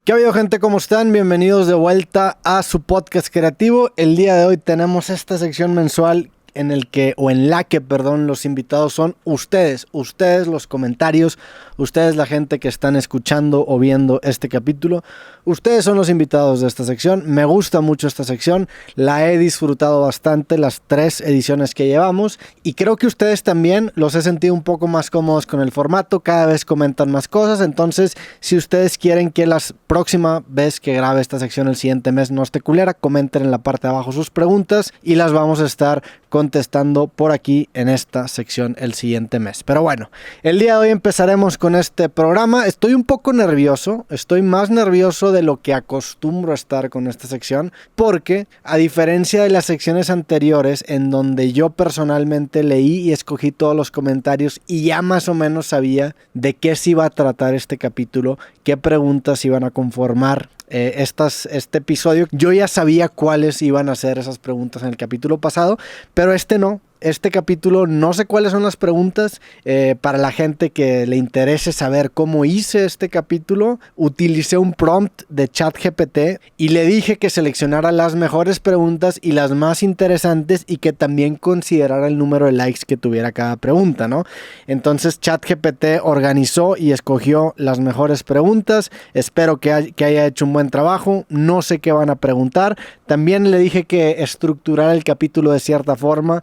¿Qué ha habido, gente? ¿Cómo están? Bienvenidos de vuelta a su podcast creativo. El día de hoy tenemos esta sección mensual en la que los invitados son ustedes los comentarios, ustedes la gente que están escuchando o viendo este capítulo. Ustedes son los invitados de esta sección. Me gusta mucho esta sección, la he disfrutado bastante las 3 ediciones que llevamos y creo que ustedes también los he sentido un poco más cómodos con el formato, cada vez comentan más cosas. Entonces, si ustedes quieren que la próxima vez que grabe esta sección el siguiente mes no esté culera, comenten en la parte de abajo sus preguntas y las vamos a estar contestando por aquí en esta sección el siguiente mes. Pero bueno, el día de hoy empezaremos con este programa. Estoy un poco nervioso, estoy más nervioso de lo que acostumbro a estar con esta sección, porque a diferencia de las secciones anteriores en donde yo personalmente leí y escogí todos los comentarios y ya más o menos sabía de qué se iba a tratar este capítulo, qué preguntas iban a conformar este episodio, yo ya sabía cuáles iban a ser esas preguntas en el capítulo pasado, pero este no. Este capítulo no sé cuáles son las preguntas. Para la gente que le interese saber cómo hice este capítulo, utilicé un prompt de ChatGPT y le dije que seleccionara las mejores preguntas y las más interesantes y que también considerara el número de likes que tuviera cada pregunta, ¿no? Entonces ChatGPT organizó y escogió las mejores preguntas. Espero que haya hecho un buen trabajo. No sé qué van a preguntar. También le dije que estructurara el capítulo de cierta forma,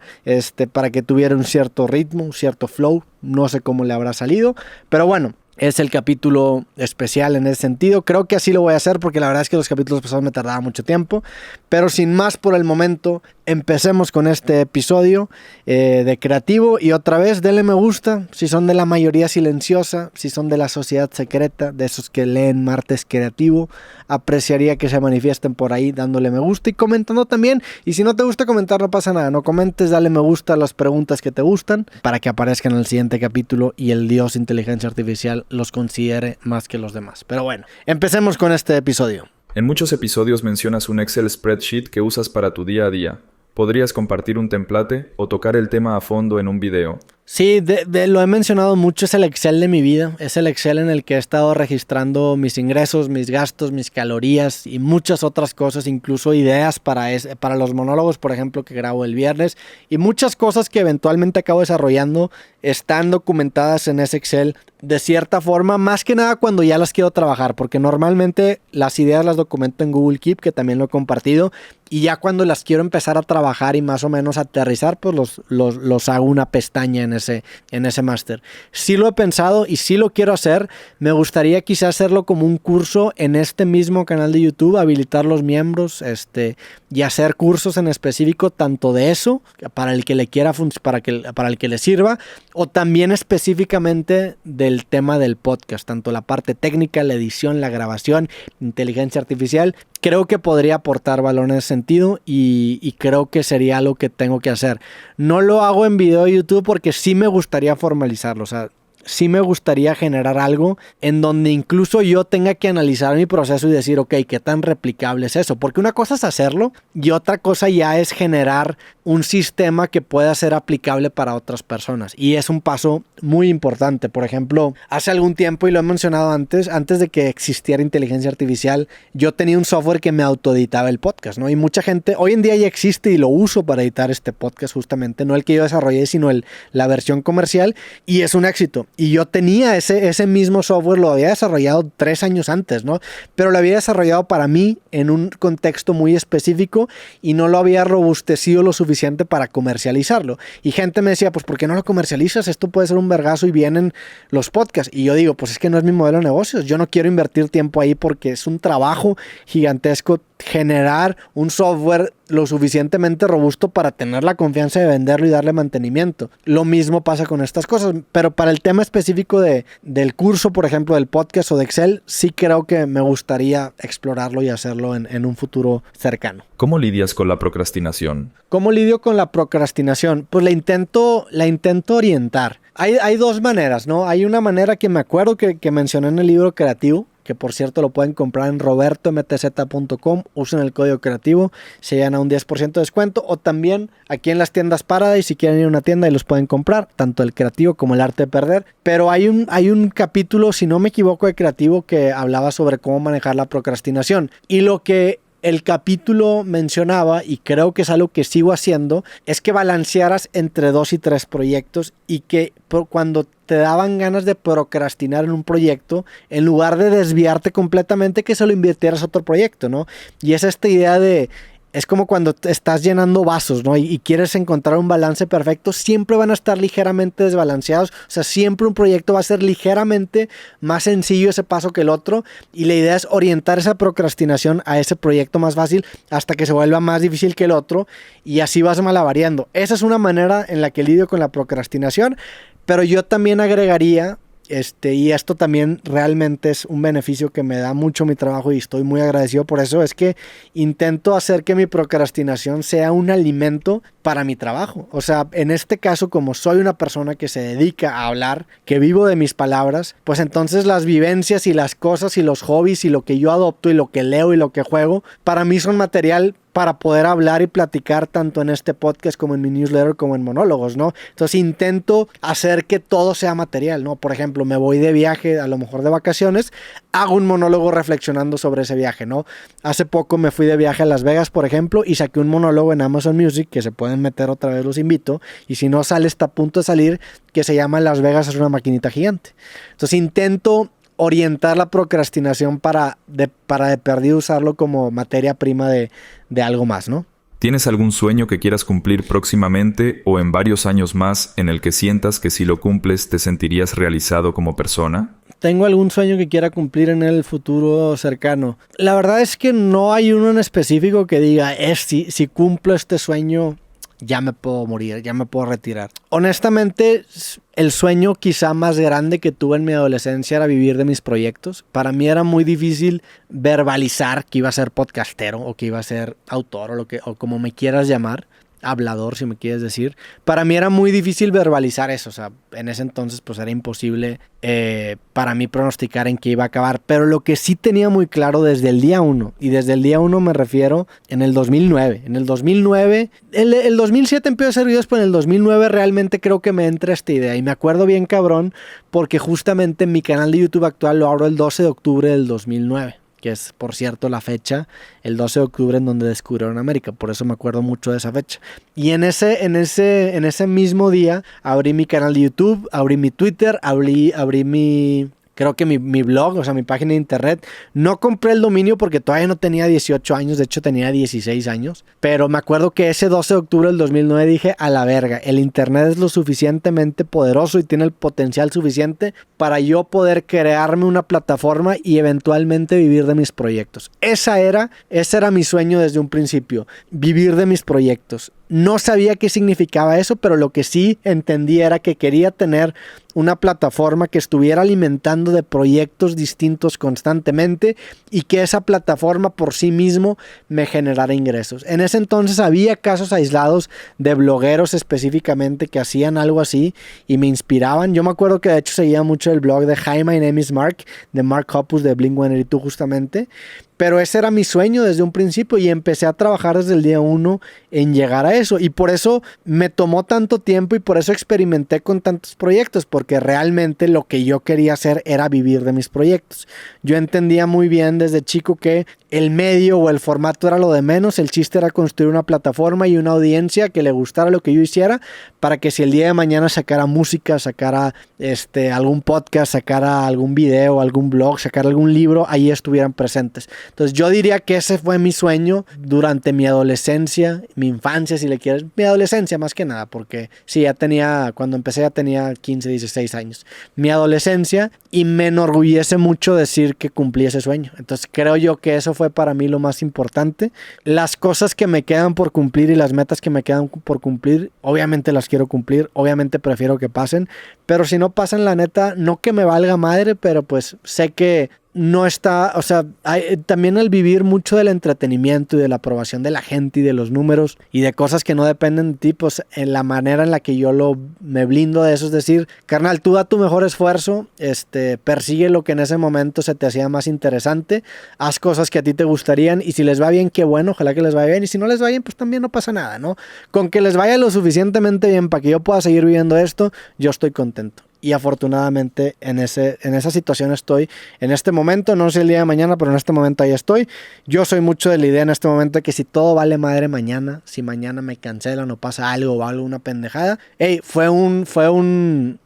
para que tuviera un cierto ritmo, un cierto flow. No sé cómo le habrá salido, pero bueno, es el capítulo especial en ese sentido. Creo que así lo voy a hacer porque la verdad es que los capítulos pasados me tardaba mucho tiempo. Pero sin más por el momento, empecemos con este episodio de creativo. Y otra vez, denle me gusta si son de la mayoría silenciosa, si son de la sociedad secreta, de esos que leen Martes Creativo. Apreciaría que se manifiesten por ahí dándole me gusta y comentando también. Y si no te gusta comentar, no pasa nada. No comentes, dale me gusta a las preguntas que te gustan para que aparezcan en el siguiente capítulo y el dios inteligencia artificial los considere más que los demás. Pero bueno, empecemos con este episodio. En muchos episodios mencionas un Excel spreadsheet que usas para tu día a día. ¿Podrías compartir un template o tocar el tema a fondo en un video? Sí, lo he mencionado mucho, es el Excel de mi vida. Es el Excel en el que he estado registrando mis ingresos, mis gastos, mis calorías y muchas otras cosas, incluso ideas para los monólogos, por ejemplo, que grabo el viernes. Y muchas cosas que eventualmente acabo desarrollando están documentadas en ese Excel de cierta forma, más que nada cuando ya las quiero trabajar, porque normalmente las ideas las documento en Google Keep, que también lo he compartido, y ya cuando las quiero empezar a trabajar y más o menos aterrizar, pues los hago una pestaña en ese máster. Sí lo he pensado y sí lo quiero hacer. Me gustaría quizás hacerlo como un curso en este mismo canal de YouTube, habilitar los miembros y hacer cursos en específico tanto de eso, para el que le quiera, para el que le sirva, o también específicamente del tema del podcast, tanto la parte técnica, la edición, la grabación, inteligencia artificial. Creo que podría aportar valor en ese sentido y creo que sería algo que tengo que hacer. No lo hago en video de YouTube porque sí me gustaría formalizarlo, o sea, sí me gustaría generar algo en donde incluso yo tenga que analizar mi proceso y decir, ok, ¿qué tan replicable es eso? Porque una cosa es hacerlo y otra cosa ya es generar un sistema que pueda ser aplicable para otras personas. Y es un paso muy importante. Por ejemplo, hace algún tiempo, y lo he mencionado antes de que existiera inteligencia artificial, yo tenía un software que me autoeditaba el podcast, ¿no? Y mucha gente, hoy en día ya existe y lo uso para editar este podcast justamente, no el que yo desarrollé, sino la versión comercial, y es un éxito. Y yo tenía ese mismo software, lo había desarrollado 3 años antes, ¿no? Pero lo había desarrollado para mí en un contexto muy específico y no lo había robustecido lo suficiente para comercializarlo. Y gente me decía, pues ¿por qué no lo comercializas? Esto puede ser un vergazo y vienen los podcasts. Y yo digo, pues es que no es mi modelo de negocios. Yo no quiero invertir tiempo ahí porque es un trabajo gigantesco generar un software lo suficientemente robusto para tener la confianza de venderlo y darle mantenimiento. Lo mismo pasa con estas cosas, pero para el tema específico del curso, por ejemplo, del podcast o de Excel, sí creo que me gustaría explorarlo y hacerlo en un futuro cercano. ¿Cómo lidias con la procrastinación? ¿Cómo lidio con la procrastinación? Pues la intento orientar. Hay 2 maneras, ¿no? Hay una manera que me acuerdo que mencioné en el libro creativo, que por cierto lo pueden comprar en robertomtz.com, usen el código creativo, se llegan a un 10% de descuento, o también aquí en las tiendas Paradise, si quieren ir a una tienda y los pueden comprar, tanto el creativo como el arte de perder. Pero hay un capítulo, si no me equivoco, de creativo que hablaba sobre cómo manejar la procrastinación, y lo que el capítulo mencionaba, y creo que es algo que sigo haciendo, es que balancearas entre 2 y 3 proyectos, y que cuando te daban ganas de procrastinar en un proyecto, en lugar de desviarte completamente, que se lo invirtieras a otro proyecto, ¿no? Y es esta idea de... Es como cuando estás llenando vasos, ¿no? Y quieres encontrar un balance perfecto, siempre van a estar ligeramente desbalanceados. O sea, siempre un proyecto va a ser ligeramente más sencillo ese paso que el otro. Y la idea es orientar esa procrastinación a ese proyecto más fácil hasta que se vuelva más difícil que el otro. Y así vas malavariando. Esa es una manera en la que lidio con la procrastinación. Pero yo también agregaría... y esto también realmente es un beneficio que me da mucho mi trabajo y estoy muy agradecido por eso, es que intento hacer que mi procrastinación sea un alimento para mi trabajo. O sea, en este caso, como soy una persona que se dedica a hablar, que vivo de mis palabras, pues entonces las vivencias y las cosas y los hobbies y lo que yo adopto y lo que leo y lo que juego, para mí son material para poder hablar y platicar tanto en este podcast como en mi newsletter como en monólogos, ¿no? Entonces intento hacer que todo sea material, ¿no? Por ejemplo, me voy de viaje, a lo mejor de vacaciones, hago un monólogo reflexionando sobre ese viaje, ¿no? Hace poco me fui de viaje a Las Vegas, por ejemplo, y saqué un monólogo en Amazon Music, que se pueden meter otra vez, los invito, y si no sale, está a punto de salir, que se llama Las Vegas es una maquinita gigante. Entonces intento orientar la procrastinación para de perdido usarlo como materia prima de algo más, ¿no? ¿Tienes algún sueño que quieras cumplir próximamente o en varios años más en el que sientas que si lo cumples te sentirías realizado como persona? ¿Tengo algún sueño que quiera cumplir en el futuro cercano? La verdad es que no hay uno en específico que diga, si cumplo este sueño, ya me puedo morir, ya me puedo retirar. Honestamente, el sueño quizá más grande que tuve en mi adolescencia era vivir de mis proyectos. Para mí era muy difícil verbalizar que iba a ser podcastero o que iba a ser autor o como me quieras llamar. Hablador, si me quieres decir. Para mí era muy difícil verbalizar eso. O sea, en ese entonces pues era imposible para mí pronosticar en qué iba a acabar. Pero lo que sí tenía muy claro desde el día 1, y desde el día 1 me refiero en el 2009. En el 2009, el 2007 empecé a hacer videos, pero en el 2009 realmente creo que me entra esta idea. Y me acuerdo bien cabrón porque justamente mi canal de YouTube actual lo abro el 12 de octubre del 2009. Que es, por cierto, la fecha, el 12 de octubre en donde descubrieron América. Por eso me acuerdo mucho de esa fecha. Y en ese mismo día abrí mi canal de YouTube, abrí mi Twitter, abrí creo que mi blog, o sea, mi página de internet. No compré el dominio porque todavía no tenía 18 años, de hecho tenía 16 años. Pero me acuerdo que ese 12 de octubre del 2009 dije, a la verga, el internet es lo suficientemente poderoso y tiene el potencial suficiente para yo poder crearme una plataforma y eventualmente vivir de mis proyectos. Ese era mi sueño desde un principio, vivir de mis proyectos. No sabía qué significaba eso, pero lo que sí entendí era que quería tener una plataforma que estuviera alimentando de proyectos distintos constantemente y que esa plataforma por sí mismo me generara ingresos. En ese entonces había casos aislados de blogueros específicamente que hacían algo así y me inspiraban. Yo me acuerdo que de hecho seguía mucho el blog de Hi, My Name is Mark, de Mark Hoppus de Blink-182 justamente. Pero ese era mi sueño desde un principio y empecé a trabajar desde el día 1 en llegar a eso. Y por eso me tomó tanto tiempo y por eso experimenté con tantos proyectos, porque realmente lo que yo quería hacer era vivir de mis proyectos. Yo entendía muy bien desde chico que el medio o el formato era lo de menos. El chiste era construir una plataforma y una audiencia que le gustara lo que yo hiciera, para que si el día de mañana sacara música, sacara algún podcast, sacara algún video, algún blog, sacara algún libro, ahí estuvieran presentes. Entonces yo diría que ese fue mi sueño durante mi adolescencia, mi infancia si le quieres, mi adolescencia más que nada, porque sí, cuando empecé ya tenía 15, 16 años. Mi adolescencia, y me enorgullece mucho decir que cumplí ese sueño. Entonces creo yo que eso fue para mí lo más importante. Las cosas que me quedan por cumplir y las metas que me quedan por cumplir, obviamente las quiero cumplir, obviamente prefiero que pasen, pero si no pasan, la neta, no que me valga madre, pero pues sé que no está, o sea, también al vivir mucho del entretenimiento y de la aprobación de la gente y de los números y de cosas que no dependen de ti, pues en la manera en la que yo me blindo de eso es decir, carnal, tú da tu mejor esfuerzo, persigue lo que en ese momento se te hacía más interesante, haz cosas que a ti te gustarían y si les va bien, qué bueno, ojalá que les vaya bien y si no les va bien, pues también no pasa nada, ¿no? Con que les vaya lo suficientemente bien para que yo pueda seguir viviendo esto, yo estoy contento. Y afortunadamente en esa situación estoy en este momento, no sé el día de mañana, pero en este momento ahí estoy. Yo soy mucho de la idea en este momento de que si todo vale madre mañana, si mañana me cancelan o pasa algo o algo, una pendejada, fue una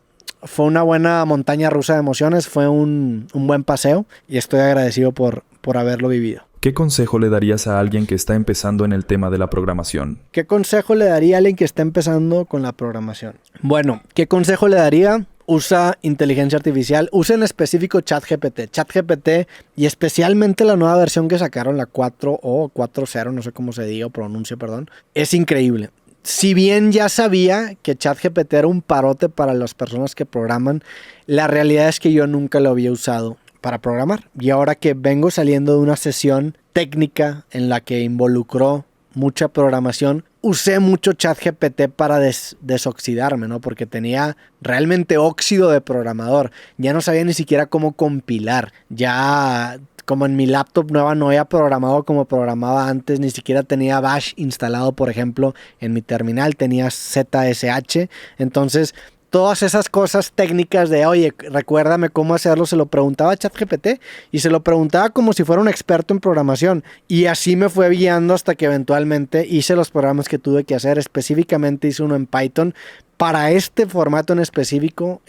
buena montaña rusa de emociones, fue un buen paseo y estoy agradecido por haberlo vivido. ¿Qué consejo le darías a alguien que está empezando en el tema de la programación? ¿Qué consejo le daría a alguien que está empezando con la programación? Bueno, ¿qué consejo le daría? Usa inteligencia artificial, usa en específico ChatGPT. ChatGPT y especialmente la nueva versión que sacaron, la 4 o 4.0, no sé cómo se diga o pronuncie, perdón. Es increíble. Si bien ya sabía que ChatGPT era un parote para las personas que programan, la realidad es que yo nunca lo había usado para programar. Y ahora que vengo saliendo de una sesión técnica en la que involucró mucha programación, usé mucho ChatGPT para desoxidarme, ¿no? Porque tenía realmente óxido de programador. Ya no sabía ni siquiera cómo compilar. Ya como en mi laptop nueva no había programado como programaba antes, ni siquiera tenía Bash instalado, por ejemplo, en mi terminal, tenía ZSH. Entonces, todas esas cosas técnicas de, oye, recuérdame cómo hacerlo, se lo preguntaba a ChatGPT y se lo preguntaba como si fuera un experto en programación. Y así me fue guiando hasta que eventualmente hice los programas que tuve que hacer. Específicamente hice uno en Python para este formato en específico,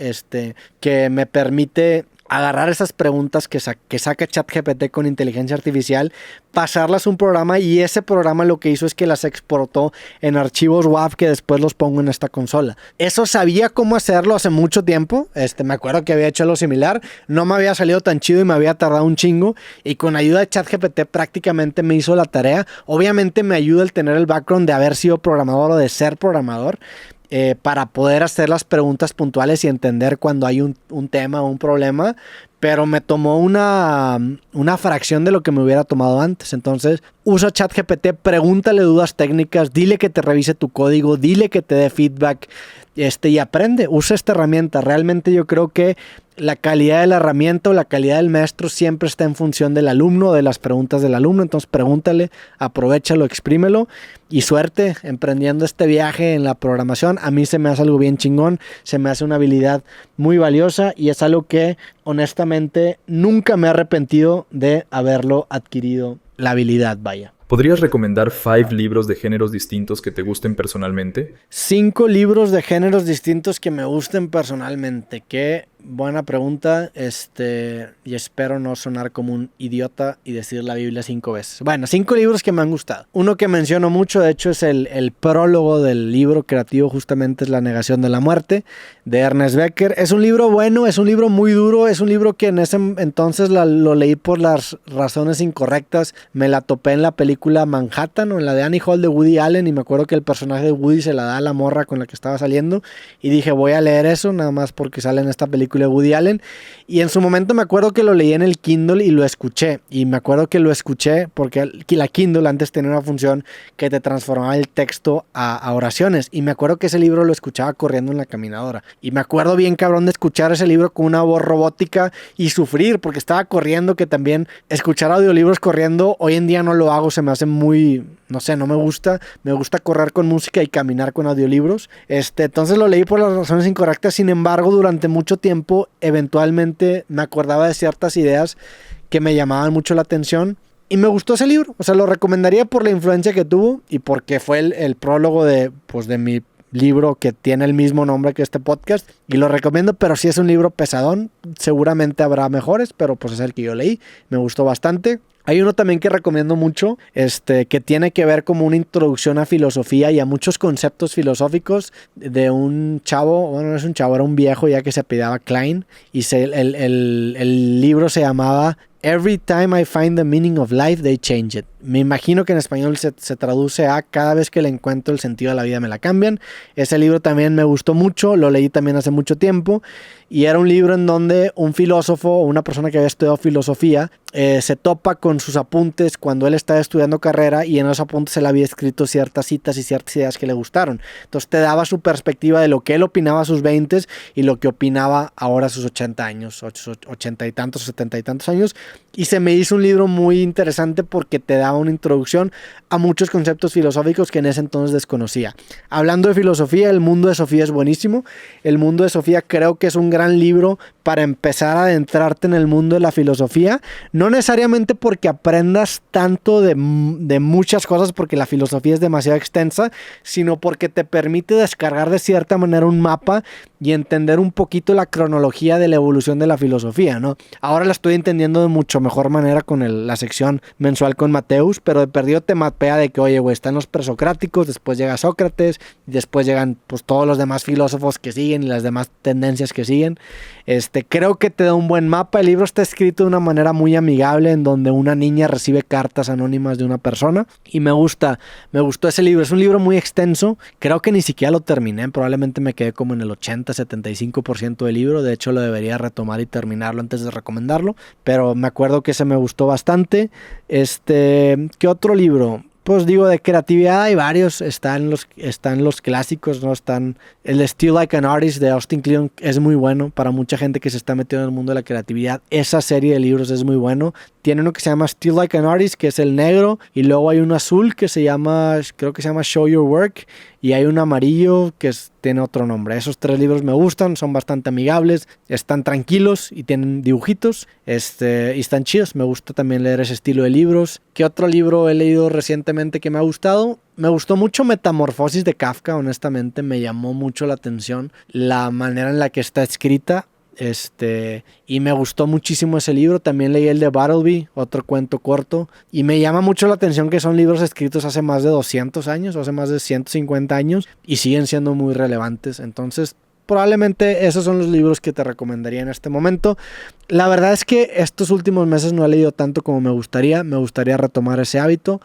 que me permite agarrar esas preguntas que saca ChatGPT con inteligencia artificial, pasarlas a un programa y ese programa lo que hizo es que las exportó en archivos WAV que después los pongo en esta consola. Eso sabía cómo hacerlo hace mucho tiempo, me acuerdo que había hecho algo similar, no me había salido tan chido y me había tardado un chingo y con ayuda de ChatGPT prácticamente me hizo la tarea. Obviamente me ayuda el tener el background de haber sido programador o de ser programador, para poder hacer las preguntas puntuales y entender cuando hay un tema o un problema, pero me tomó una fracción de lo que me hubiera tomado antes. Entonces, usa ChatGPT, pregúntale dudas técnicas, dile que te revise tu código, dile que te dé feedback, y aprende, usa esta herramienta. Realmente yo creo que la calidad de la herramienta o la calidad del maestro siempre está en función del alumno, de las preguntas del alumno. Entonces pregúntale, aprovéchalo, exprímelo y suerte emprendiendo este viaje en la programación. A mí se me hace algo bien chingón, se me hace una habilidad muy valiosa y es algo que honestamente nunca me he arrepentido de haberlo adquirido, la habilidad, vaya. ¿Podrías recomendar 5 libros de géneros distintos que te gusten personalmente? 5 libros de géneros distintos que me gusten personalmente. Qué buena pregunta, y espero no sonar como un idiota y decir la Biblia 5 veces. Bueno, 5 libros que me han gustado. Uno que menciono mucho, de hecho, es el prólogo del libro creativo, justamente es La negación de la muerte, de Ernest Becker. Es un libro bueno, es un libro muy duro, es un libro que en ese entonces lo leí por las razones incorrectas. Me la topé en la película Manhattan o en la de Annie Hall de Woody Allen y me acuerdo que el personaje de Woody se la da a la morra con la que estaba saliendo y dije, voy a leer eso nada más porque sale en esta película de Woody Allen, y en su momento me acuerdo que lo leí en el Kindle y lo escuché, y me acuerdo que lo escuché porque la Kindle antes tenía una función que te transformaba el texto a oraciones, y me acuerdo que ese libro lo escuchaba corriendo en la caminadora, y me acuerdo bien cabrón de escuchar ese libro con una voz robótica y sufrir porque estaba corriendo, que también escuchar audiolibros corriendo hoy en día no lo hago, se me hace muy, no sé, no me gusta correr con música y caminar con audiolibros, entonces lo leí por las razones incorrectas. Sin embargo, durante mucho tiempo eventualmente me acordaba de ciertas ideas que me llamaban mucho la atención y me gustó ese libro. O sea, lo recomendaría por la influencia que tuvo y porque fue el prólogo de mi libro que tiene el mismo nombre que este podcast, y lo recomiendo, pero sí es un libro pesadón, seguramente habrá mejores, pero pues es el que yo leí, me gustó bastante. Hay uno también que recomiendo mucho, que tiene que ver como una introducción a filosofía y a muchos conceptos filosóficos de un chavo, bueno, no es un chavo, era un viejo ya que se apellidaba Klein, y el libro se llamaba Every time I find the meaning of life, they change it. Me imagino que en español se traduce a cada vez que le encuentro el sentido de la vida me la cambian. Ese libro también me gustó mucho, lo leí también hace mucho tiempo y era un libro en donde un filósofo o una persona que había estudiado filosofía se topa con sus apuntes cuando él estaba estudiando carrera, y en esos apuntes él había escrito ciertas citas y ciertas ideas que le gustaron. Entonces te daba su perspectiva de lo que él opinaba a sus 20 y lo que opinaba ahora a sus 80 años, 80 y tantos, 70 y tantos años. Y se me hizo un libro muy interesante porque te daba una introducción a muchos conceptos filosóficos que en ese entonces desconocía. Hablando de filosofía, El mundo de Sofía es buenísimo. El mundo de Sofía creo que es un gran libro para empezar a adentrarte en el mundo de la filosofía. No necesariamente porque aprendas tanto de muchas cosas, porque la filosofía es demasiado extensa, sino porque te permite descargar de cierta manera un mapa y entender un poquito la cronología de la evolución de la filosofía, ¿no? Ahora la estoy entendiendo de mucho mejor manera con la sección mensual con Mateus, pero de perdido te mapea de que, oye, güey, están los presocráticos, después llega Sócrates, y después llegan pues todos los demás filósofos que siguen y las demás tendencias que siguen. Creo que te da un buen mapa. El libro está escrito de una manera muy amigable, en donde una niña recibe cartas anónimas de una persona, y me gustó ese libro. Es un libro muy extenso, creo que ni siquiera lo terminé, probablemente me quedé como en el 80-75% del libro. De hecho lo debería retomar y terminarlo antes de recomendarlo, pero me acuerdo que ese me gustó bastante. ¿Qué otro libro? Pues digo, de creatividad hay varios, están los clásicos, ¿no? El Still Like an Artist de Austin Kleon es muy bueno para mucha gente que se está metiendo en el mundo de la creatividad. Esa serie de libros es muy bueno. Tiene uno que se llama Still Like an Artist, que es el negro, y luego hay uno azul que creo que se llama Show Your Work, y hay un amarillo que tiene otro nombre. Esos 3 libros me gustan, son bastante amigables, están tranquilos y tienen dibujitos, y están chidos. Me gusta también leer ese estilo de libros. ¿Qué otro libro he leído recientemente que me ha gustado? Me gustó mucho Metamorfosis de Kafka, honestamente me llamó mucho la atención la manera en la que está escrita. Y me gustó muchísimo ese libro. También leí el de Bartleby, otro cuento corto, y me llama mucho la atención que son libros escritos hace más de 200 años o hace más de 150 años y siguen siendo muy relevantes. Entonces probablemente esos son los libros que te recomendaría en este momento. La verdad es que estos últimos meses no he leído tanto como me gustaría retomar ese hábito,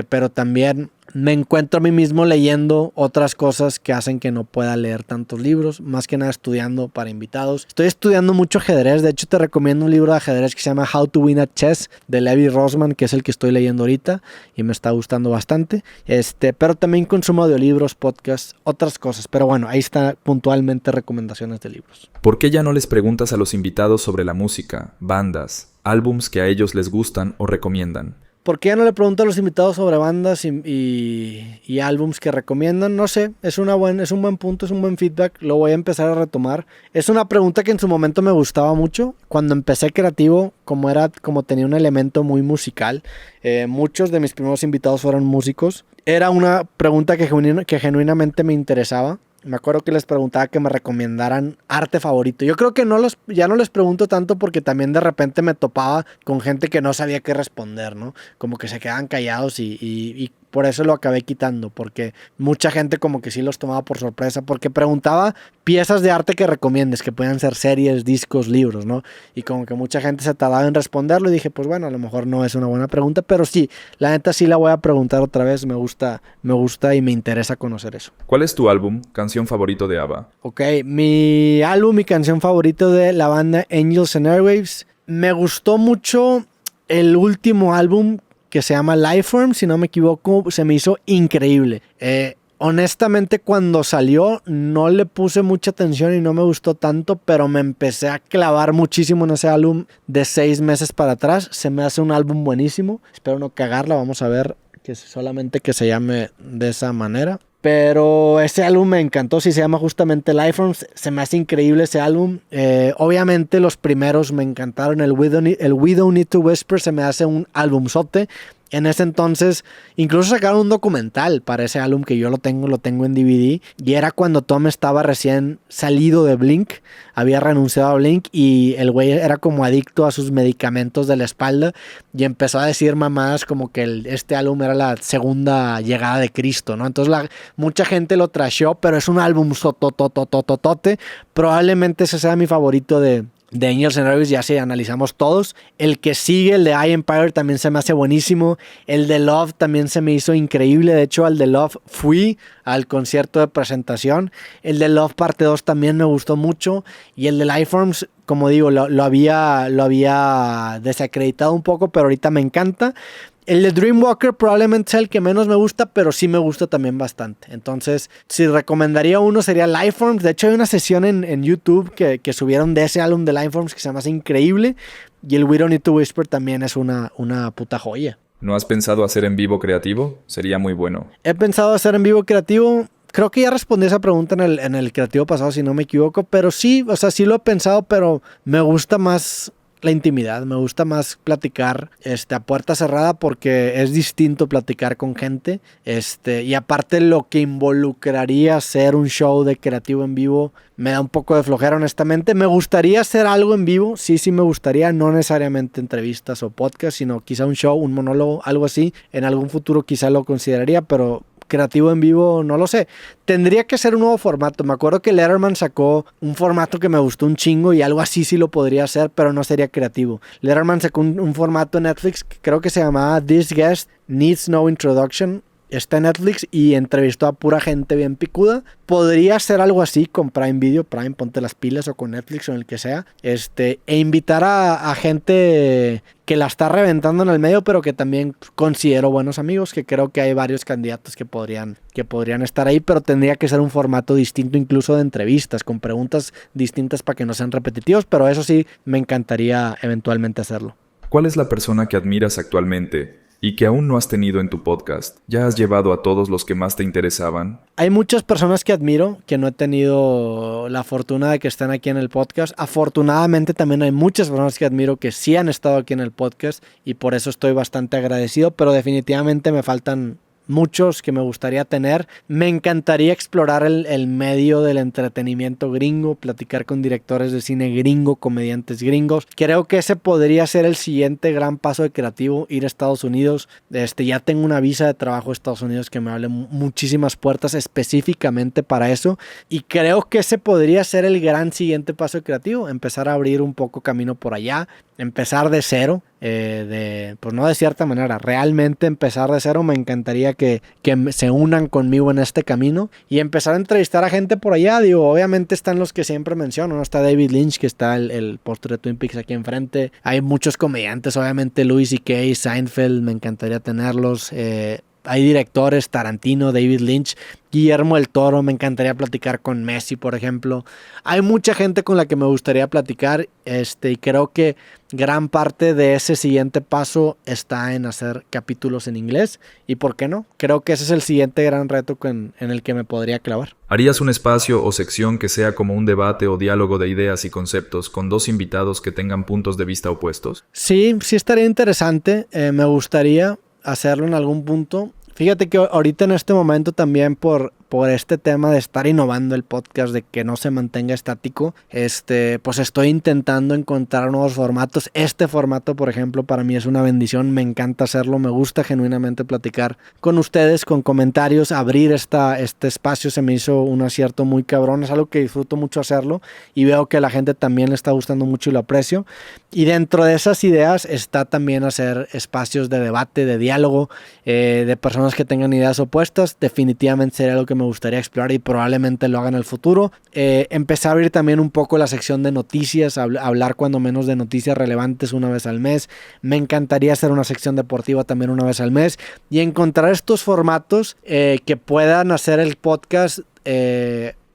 pero también me encuentro a mí mismo leyendo otras cosas que hacen que no pueda leer tantos libros, más que nada estudiando para invitados. Estoy estudiando mucho ajedrez, de hecho te recomiendo un libro de ajedrez que se llama How to Win at Chess de Levi Rosman, que es el que estoy leyendo ahorita y me está gustando bastante. Pero también consumo audiolibros, podcasts, otras cosas, pero bueno, ahí está puntualmente recomendaciones de libros. ¿Por qué ya no les preguntas a los invitados sobre la música, bandas, álbums que a ellos les gustan o recomiendan? ¿Por qué ya no le pregunto a los invitados sobre bandas y álbums que recomiendan? No sé, es un buen punto, es un buen feedback, lo voy a empezar a retomar. Es una pregunta que en su momento me gustaba mucho. Cuando empecé creativo, como tenía un elemento muy musical, muchos de mis primeros invitados fueron músicos. Era una pregunta que genuinamente me interesaba. Me acuerdo que les preguntaba que me recomendaran arte favorito. Yo creo que ya no les pregunto tanto porque también de repente me topaba con gente que no sabía qué responder, ¿no? Como que se quedaban callados y por eso lo acabé quitando, porque mucha gente como que sí los tomaba por sorpresa, porque preguntaba piezas de arte que recomiendes, que puedan ser series, discos, libros, ¿no? Y como que mucha gente se tardaba en responderlo y dije, pues bueno, a lo mejor no es una buena pregunta, pero sí, la neta sí la voy a preguntar otra vez, me gusta y me interesa conocer eso. ¿Cuál es tu álbum, canción favorito de ABBA? Ok, mi canción favorito de la banda Angels and Airwaves. Me gustó mucho el último álbum que se llama Lifeform, si no me equivoco, se me hizo increíble. Honestamente, cuando salió no le puse mucha atención y no me gustó tanto, pero me empecé a clavar muchísimo en ese álbum de 6 meses para atrás. Se me hace un álbum buenísimo, espero no cagarla, vamos a ver que solamente que se llame de esa manera. Pero ese álbum me encantó, sí se llama justamente Lifeform, se me hace increíble ese álbum. Obviamente los primeros me encantaron, el We Don't Need to Whisper se me hace un álbumzote. En ese entonces incluso sacaron un documental para ese álbum que yo lo tengo en DVD, y era cuando Tom estaba recién salido de Blink, había renunciado a Blink y el güey era como adicto a sus medicamentos de la espalda y empezó a decir mamadas como que este álbum era la segunda llegada de Cristo, ¿no? Entonces mucha gente lo trasheó, pero es un álbum sotototototote. Probablemente ese sea mi favorito de de Angels and Airwaves ya se analizamos todos. El que sigue, el de iEmpire, también se me hace buenísimo. El de Love también se me hizo increíble. De hecho, al de Love fui al concierto de presentación. El de Love parte 2 también me gustó mucho. Y el de Lifeforms, como digo, lo había desacreditado un poco, pero ahorita me encanta. El de Dreamwalker probablemente sea el que menos me gusta, pero sí me gusta también bastante. Entonces, si recomendaría uno sería Lifeforms. De hecho, hay una sesión en YouTube que subieron de ese álbum de Lifeforms que se me hace increíble. Y el We Don't Need to Whisper también es una puta joya. ¿No has pensado hacer en vivo creativo? Sería muy bueno. He pensado hacer en vivo creativo. Creo que ya respondí esa pregunta en el creativo pasado, si no me equivoco. Pero sí, o sea, sí lo he pensado, pero me gusta más la intimidad, me gusta más platicar a puerta cerrada porque es distinto platicar con gente, y aparte lo que involucraría hacer un show de creativo en vivo me da un poco de flojera, honestamente. Me gustaría hacer algo en vivo, sí me gustaría, no necesariamente entrevistas o podcast, sino quizá un show, un monólogo, algo así, en algún futuro quizá lo consideraría, pero creativo en vivo, no lo sé. Tendría que ser un nuevo formato. Me acuerdo que Letterman sacó un formato que me gustó un chingo y algo así sí lo podría hacer, pero no sería creativo. Letterman sacó un formato en Netflix que creo que se llamaba This Guest Needs No Introduction. Está en Netflix y entrevistó a pura gente bien picuda. Podría ser algo así con Prime Video, Prime, ponte las pilas, o con Netflix o en el que sea. E invitar a gente que la está reventando en el medio, pero que también considero buenos amigos, que creo que hay varios candidatos que podrían estar ahí, pero tendría que ser un formato distinto, incluso de entrevistas, con preguntas distintas para que no sean repetitivos, pero eso sí, me encantaría eventualmente hacerlo. ¿Cuál es la persona que admiras actualmente y que aún no has tenido en tu podcast? ¿Ya has llevado a todos los que más te interesaban? Hay muchas personas que admiro, que no he tenido la fortuna de que estén aquí en el podcast. Afortunadamente también hay muchas personas que admiro que sí han estado aquí en el podcast y por eso estoy bastante agradecido, pero definitivamente me faltan muchos que me gustaría tener. Me encantaría explorar el medio del entretenimiento gringo, platicar con directores de cine gringo, comediantes gringos. Creo que ese podría ser el siguiente gran paso de creativo, ir a Estados Unidos. Ya tengo una visa de trabajo a Estados Unidos que me abre muchísimas puertas específicamente para eso, y creo que ese podría ser el gran siguiente paso de creativo, empezar a abrir un poco camino por allá, empezar de cero, pues no de cierta manera, realmente empezar de cero. Me encantaría que se unan conmigo en este camino y empezar a entrevistar a gente por allá. Digo, obviamente están los que siempre menciono, ¿no? Está David Lynch, que está el póster de Twin Peaks aquí enfrente. Hay muchos comediantes, obviamente Louis C.K., Seinfeld, me encantaría tenerlos. Hay directores, Tarantino, David Lynch, Guillermo del Toro, me encantaría platicar con Messi, por ejemplo. Hay mucha gente con la que me gustaría platicar, y creo que gran parte de ese siguiente paso está en hacer capítulos en inglés. ¿Y por qué no? Creo que ese es el siguiente gran reto en el que me podría clavar. ¿Harías un espacio o sección que sea como un debate o diálogo de ideas y conceptos con dos invitados que tengan puntos de vista opuestos? Sí estaría interesante. Me gustaría hacerlo en algún punto. Fíjate que ahorita en este momento también por este tema de estar innovando el podcast, de que no se mantenga estático, pues estoy intentando encontrar nuevos formatos. Este formato, por ejemplo, para mí es una bendición, me encanta hacerlo, me gusta genuinamente platicar con ustedes, con comentarios, abrir este espacio se me hizo un acierto muy cabrón, es algo que disfruto mucho hacerlo y veo que a la gente también le está gustando mucho y lo aprecio. Y dentro de esas ideas está también hacer espacios de debate, de diálogo, de personas que tengan ideas opuestas. Definitivamente sería algo que me gustaría explorar y probablemente lo haga en el futuro. Empezar a abrir también un poco la sección de noticias, hablar cuando menos de noticias relevantes una vez al mes. Me encantaría hacer una sección deportiva también una vez al mes y encontrar estos formatos que puedan hacer el podcast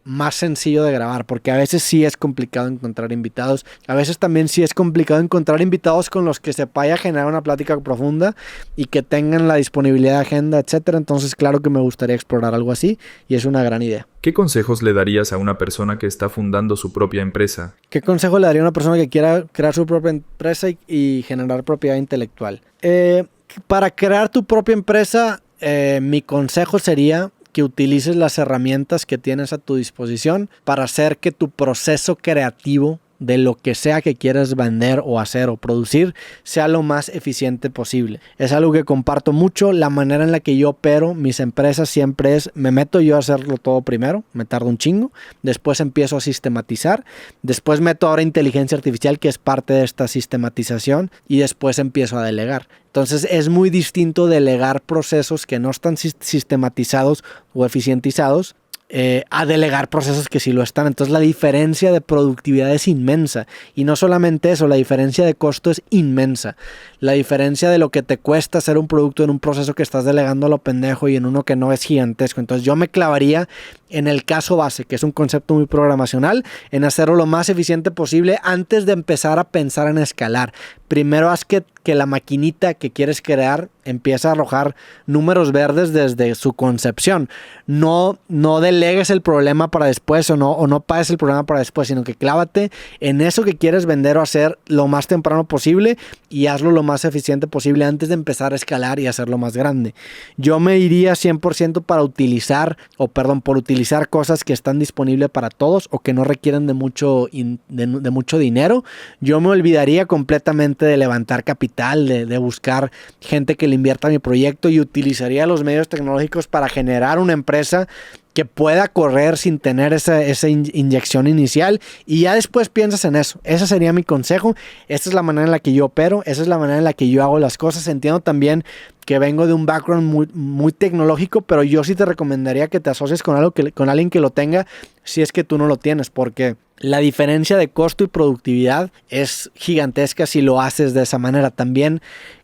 más sencillo de grabar, porque a veces sí es complicado encontrar invitados, a veces también sí es complicado encontrar invitados con los que se vaya a generar una plática profunda y que tengan la disponibilidad de agenda, etcétera. Entonces claro que me gustaría explorar algo así y es una gran idea. ¿Qué consejos le darías a una persona que está fundando su propia empresa? ¿Qué consejo le daría a una persona que quiera crear su propia empresa y generar propiedad intelectual? Para crear tu propia empresa, mi consejo sería que utilices las herramientas que tienes a tu disposición para hacer que tu proceso creativo de lo que sea que quieras vender o hacer o producir sea lo más eficiente posible. Es algo que comparto mucho. La manera en la que yo opero mis empresas siempre es, me meto yo a hacerlo todo primero, me tardo un chingo, después empiezo a sistematizar, después meto ahora inteligencia artificial, que es parte de esta sistematización, y después empiezo a delegar. Entonces es muy distinto delegar procesos que no están sistematizados o eficientizados a delegar procesos que sí lo están. Entonces la diferencia de productividad es inmensa. Y no solamente eso, la diferencia de costo es inmensa. La diferencia de lo que te cuesta hacer un producto en un proceso que estás delegando a lo pendejo y en uno que no es gigantesco. Entonces yo me clavaría en el caso base, que es un concepto muy programacional, en hacerlo lo más eficiente posible antes de empezar a pensar en escalar. Primero haz que la maquinita que quieres crear empiece a arrojar números verdes desde su concepción. No delegues el problema para después o no pagues el problema para después, sino que clávate en eso que quieres vender o hacer lo más temprano posible y hazlo lo más eficiente posible antes de empezar a escalar y hacerlo más grande. Yo me iría 100% por utilizar cosas que están disponibles para todos o que no requieren de mucho dinero. Yo me olvidaría completamente de levantar capital, de buscar gente que le invierta a mi proyecto, y utilizaría los medios tecnológicos para generar una empresa que pueda correr sin tener esa inyección inicial, y ya después piensas en eso. Ese sería mi consejo. Esta es la manera en la que yo opero, esa es la manera en la que yo hago las cosas. Entiendo también que vengo de un background muy, muy tecnológico, pero yo sí te recomendaría que te asocies con alguien que lo tenga, si es que tú no lo tienes, porque la diferencia de costo y productividad es gigantesca si lo haces de esa manera. También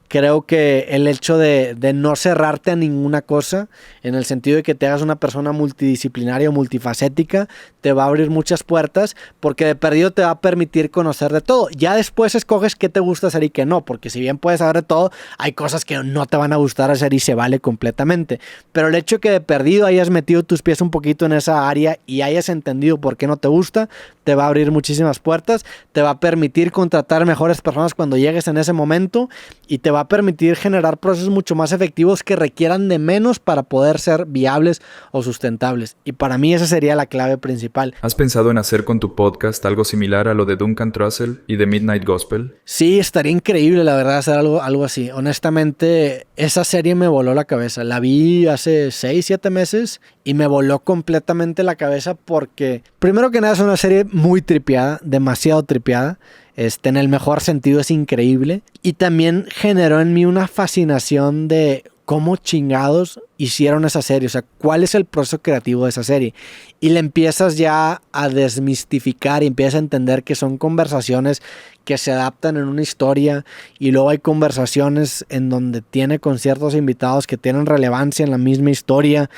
creo que el hecho de no cerrarte a ninguna cosa, en el sentido de que te hagas una persona multidisciplinaria o multifacética, te va a abrir muchas puertas, porque de perdido te va a permitir conocer de todo. Ya después escoges qué te gusta hacer y qué no, porque si bien puedes saber de todo, hay cosas que no te van a gustar hacer y se vale completamente. Pero el hecho de que de perdido hayas metido tus pies un poquito en esa área y hayas entendido por qué no te gusta, te va a abrir muchísimas puertas, te va a permitir contratar mejores personas cuando llegues en ese momento, y te va a permitir generar procesos mucho más efectivos que requieran de menos para poder ser viables o sustentables. Y para mí esa sería la clave principal. ¿Has pensado en hacer con tu podcast algo similar a lo de Duncan Trussell y de Midnight Gospel? Sí, estaría increíble, la verdad, hacer algo así. Honestamente, esa serie me voló la cabeza. La vi hace 6, 7 meses y me voló completamente la cabeza porque, primero que nada, es una serie muy tripeada, demasiado tripeada. En el mejor sentido, es increíble. Y también generó en mí una fascinación de cómo chingados hicieron esa serie. O sea, cuál es el proceso creativo de esa serie. Y le empiezas ya a desmistificar y empiezas a entender que son conversaciones que se adaptan en una historia. Y luego hay conversaciones en donde tiene con ciertos invitados que tienen relevancia en la misma historia.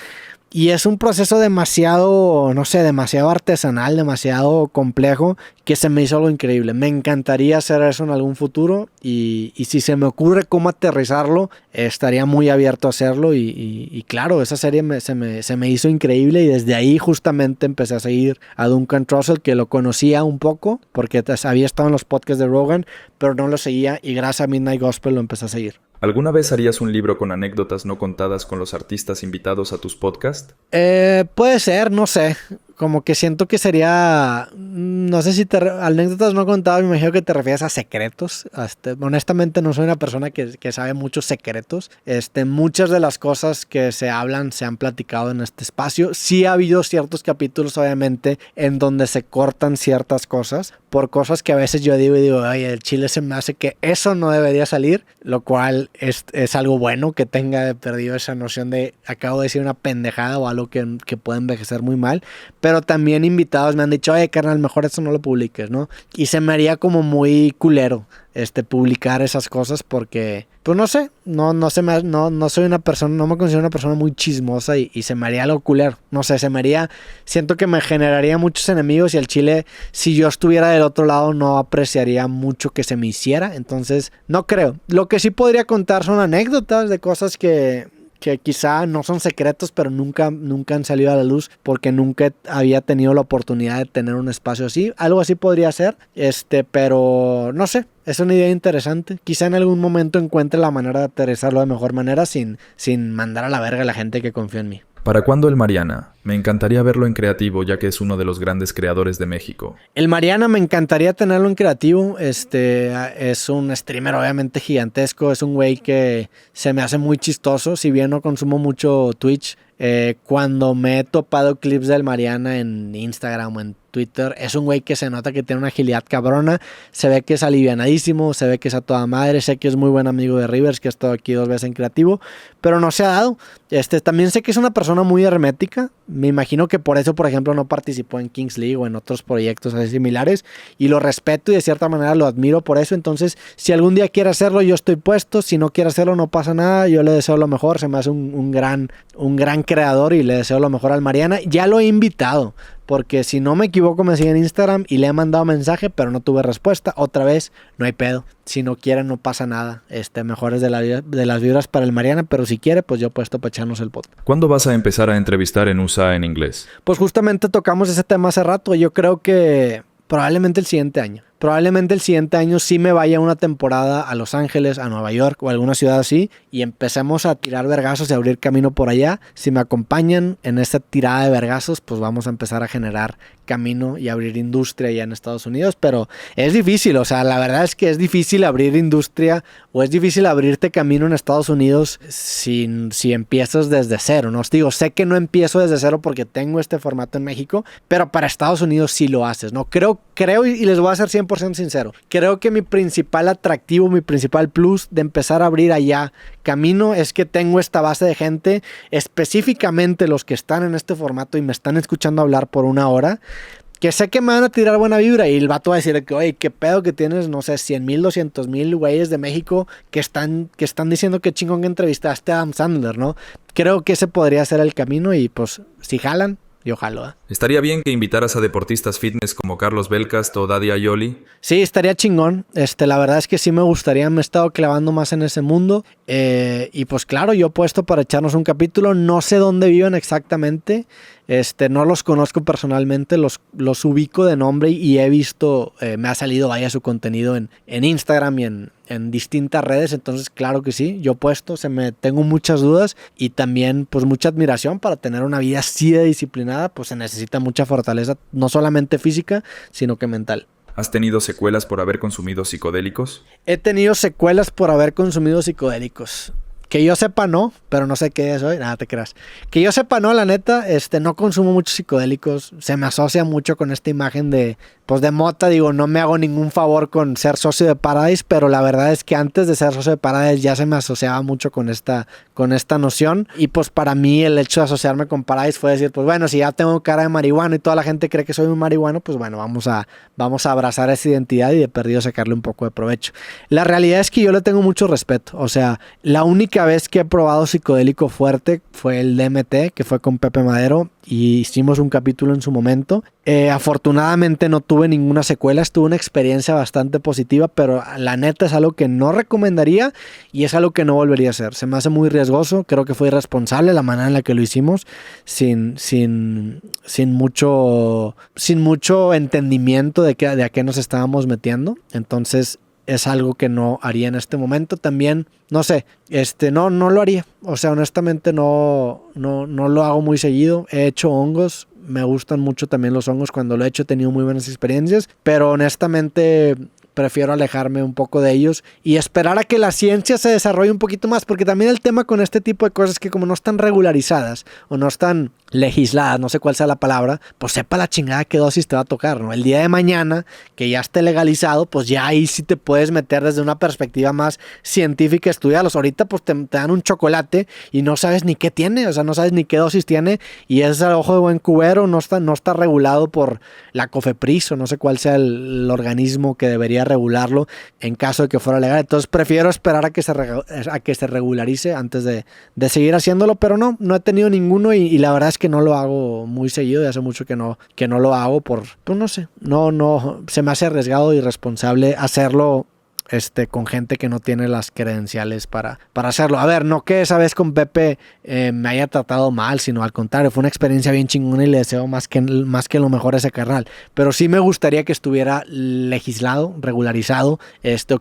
Y es un proceso demasiado artesanal, demasiado complejo, que se me hizo algo increíble. Me encantaría hacer eso en algún futuro, y si se me ocurre cómo aterrizarlo, estaría muy abierto a hacerlo. Y claro, esa serie se me hizo increíble, y desde ahí justamente empecé a seguir a Duncan Trussell, que lo conocía un poco porque había estado en los podcasts de Rogan, pero no lo seguía, y gracias a Midnight Gospel lo empecé a seguir. ¿Alguna vez harías un libro con anécdotas no contadas con los artistas invitados a tus podcasts? Puede ser, no sé. Como que siento que sería, no sé si anécdotas no contadas, me imagino que te refieres a secretos. Honestamente no soy una persona que sabe muchos secretos. Muchas de las cosas que se hablan se han platicado en este espacio. Sí ha habido ciertos capítulos, obviamente, en donde se cortan ciertas cosas, por cosas que a veces yo digo, ay, el chile se me hace que eso no debería salir, lo cual es algo bueno que tenga perdido esa noción de acabo de decir una pendejada o algo que puede envejecer muy mal. Pero también invitados me han dicho, oye, carnal, mejor eso no lo publiques, ¿no? Y se me haría como muy culero publicar esas cosas porque, pues no sé, no soy una persona, no me considero una persona muy chismosa, y se me haría algo culero. No sé, siento que me generaría muchos enemigos, y al chile, si yo estuviera del otro lado, no apreciaría mucho que se me hiciera. Entonces, no creo. Lo que sí podría contar son anécdotas de cosas que quizá no son secretos, pero nunca han salido a la luz porque nunca había tenido la oportunidad de tener un espacio así. Algo así podría ser, pero no sé, es una idea interesante. Quizá en algún momento encuentre la manera de aterrizarlo de mejor manera sin mandar a la verga a la gente que confía en mí. ¿Para cuándo el Mariana? Me encantaría verlo en creativo, ya que es uno de los grandes creadores de México. El Mariana me encantaría tenerlo en creativo. Es un streamer obviamente gigantesco. Es un güey que se me hace muy chistoso. Si bien no consumo mucho Twitch, cuando me he topado clips del Mariana en Instagram o en Twitter, es un güey que se nota que tiene una agilidad cabrona. Se ve que es alivianadísimo, se ve que es a toda madre. Sé que es muy buen amigo de Rivers, que ha estado aquí 2 veces en creativo, pero no se ha dado. También sé que es una persona muy hermética. Me imagino que por eso, por ejemplo, no participó en Kings League o en otros proyectos así similares, y lo respeto y de cierta manera lo admiro por eso. Entonces, si algún día quiere hacerlo, yo estoy puesto. Si no quiere hacerlo, no pasa nada. Yo le deseo lo mejor. Se me hace un gran creador y le deseo lo mejor al Mariana. Ya lo he invitado, porque si no me equivoco me sigue en Instagram y le he mandado mensaje, pero no tuve respuesta. Otra vez, no hay pedo. Si no quiere, no pasa nada. Mejores de las vibras para el Mariana, pero si quiere, pues yo puesto para echarnos el podcast. ¿Cuándo vas a empezar a entrevistar en USA en inglés? Pues justamente tocamos ese tema hace rato. Yo creo que probablemente el siguiente año. Probablemente el siguiente año sí me vaya una temporada a Los Ángeles, a Nueva York o a alguna ciudad así, y empecemos a tirar vergazos y abrir camino por allá. Si me acompañan en esta tirada de vergazos, pues vamos a empezar a generar camino y abrir industria allá en Estados Unidos. Pero es difícil, o sea, la verdad es que es difícil abrir industria o es difícil abrirte camino en Estados Unidos si empiezas desde cero, ¿no? Os digo, sé que no empiezo desde cero porque tengo este formato en México, pero para Estados Unidos sí lo haces, ¿no? Creo y les voy a ser 100% sincero, creo que mi principal atractivo, mi principal plus de empezar a abrir allá camino es que tengo esta base de gente, específicamente los que están en este formato y me están escuchando hablar por 1 hora, que sé que me van a tirar buena vibra, y el vato va a decir que, oye, qué pedo que tienes, no sé, 100,000, 200,000 güeyes de México que están diciendo que chingón que entrevistaste a Adam Sandler, ¿no? Creo que ese podría ser el camino y pues si jalan, yo jalo, ¿eh? Estaría bien que invitaras a deportistas fitness como Carlos Belcast o Daddy Aioli. Sí, estaría chingón. La verdad es que sí me gustaría, me he estado clavando más en ese mundo. Y pues claro, yo he puesto para echarnos un capítulo. No sé dónde viven exactamente. No los conozco personalmente, los ubico de nombre y he visto, me ha salido vaya su contenido en Instagram y en distintas redes. Entonces claro que sí, yo he puesto, tengo muchas dudas y también pues mucha admiración. Para tener una vida así de disciplinada, pues se necesita mucha fortaleza, no solamente física, sino que mental. ¿Has tenido secuelas por haber consumido psicodélicos? He tenido secuelas por haber consumido psicodélicos. Que yo sepa no, pero no sé qué es hoy, nada te creas. Que yo sepa no, la neta, no consumo muchos psicodélicos. Se me asocia mucho con esta imagen de mota. Digo, no me hago ningún favor con ser socio de Paradise, pero la verdad es que antes de ser socio de Paradise ya se me asociaba mucho con esta noción. Y pues para mí el hecho de asociarme con Paradise fue decir, pues bueno, si ya tengo cara de marihuano y toda la gente cree que soy un marihuano, pues bueno, vamos a abrazar esa identidad y de perdido sacarle un poco de provecho. La realidad es que yo le tengo mucho respeto. O sea, la única vez que he probado psicodélico fuerte fue el DMT, que fue con Pepe Madero, y hicimos un capítulo en su momento. Afortunadamente no tuve ninguna secuela, tuve una experiencia bastante positiva, pero la neta es algo que no recomendaría y es algo que no volvería a hacer. Se me hace muy riesgoso, creo que fue irresponsable la manera en la que lo hicimos, sin mucho entendimiento de a qué nos estábamos metiendo. Entonces es algo que no haría en este momento. También, no sé, no lo haría. O sea, honestamente no lo hago muy seguido. He hecho hongos, me gustan mucho también los hongos. Cuando lo he hecho he tenido muy buenas experiencias, pero honestamente prefiero alejarme un poco de ellos y esperar a que la ciencia se desarrolle un poquito más, porque también el tema con este tipo de cosas es que como no están regularizadas o no están legisladas, no sé cuál sea la palabra, pues sepa la chingada qué dosis te va a tocar, ¿no? El día de mañana, que ya esté legalizado, pues ya ahí sí te puedes meter desde una perspectiva más científica, estudiarlos. Ahorita pues te dan un chocolate y no sabes ni qué tiene, o sea, no sabes ni qué dosis tiene, y es al ojo de buen cubero, no está regulado por la COFEPRIS o no sé cuál sea el organismo que debería regularlo en caso de que fuera legal. Entonces prefiero esperar a que se regularice antes de seguir haciéndolo, pero no he tenido ninguno y la verdad es que no lo hago muy seguido y hace mucho que no lo hago pues no sé, no se me hace arriesgado y irresponsable hacerlo con gente que no tiene las credenciales para hacerlo. A ver, no que esa vez con Pepe me haya tratado mal, sino al contrario, fue una experiencia bien chingona y le deseo más que lo mejor a ese carnal. Pero sí me gustaría que estuviera legislado, regularizado,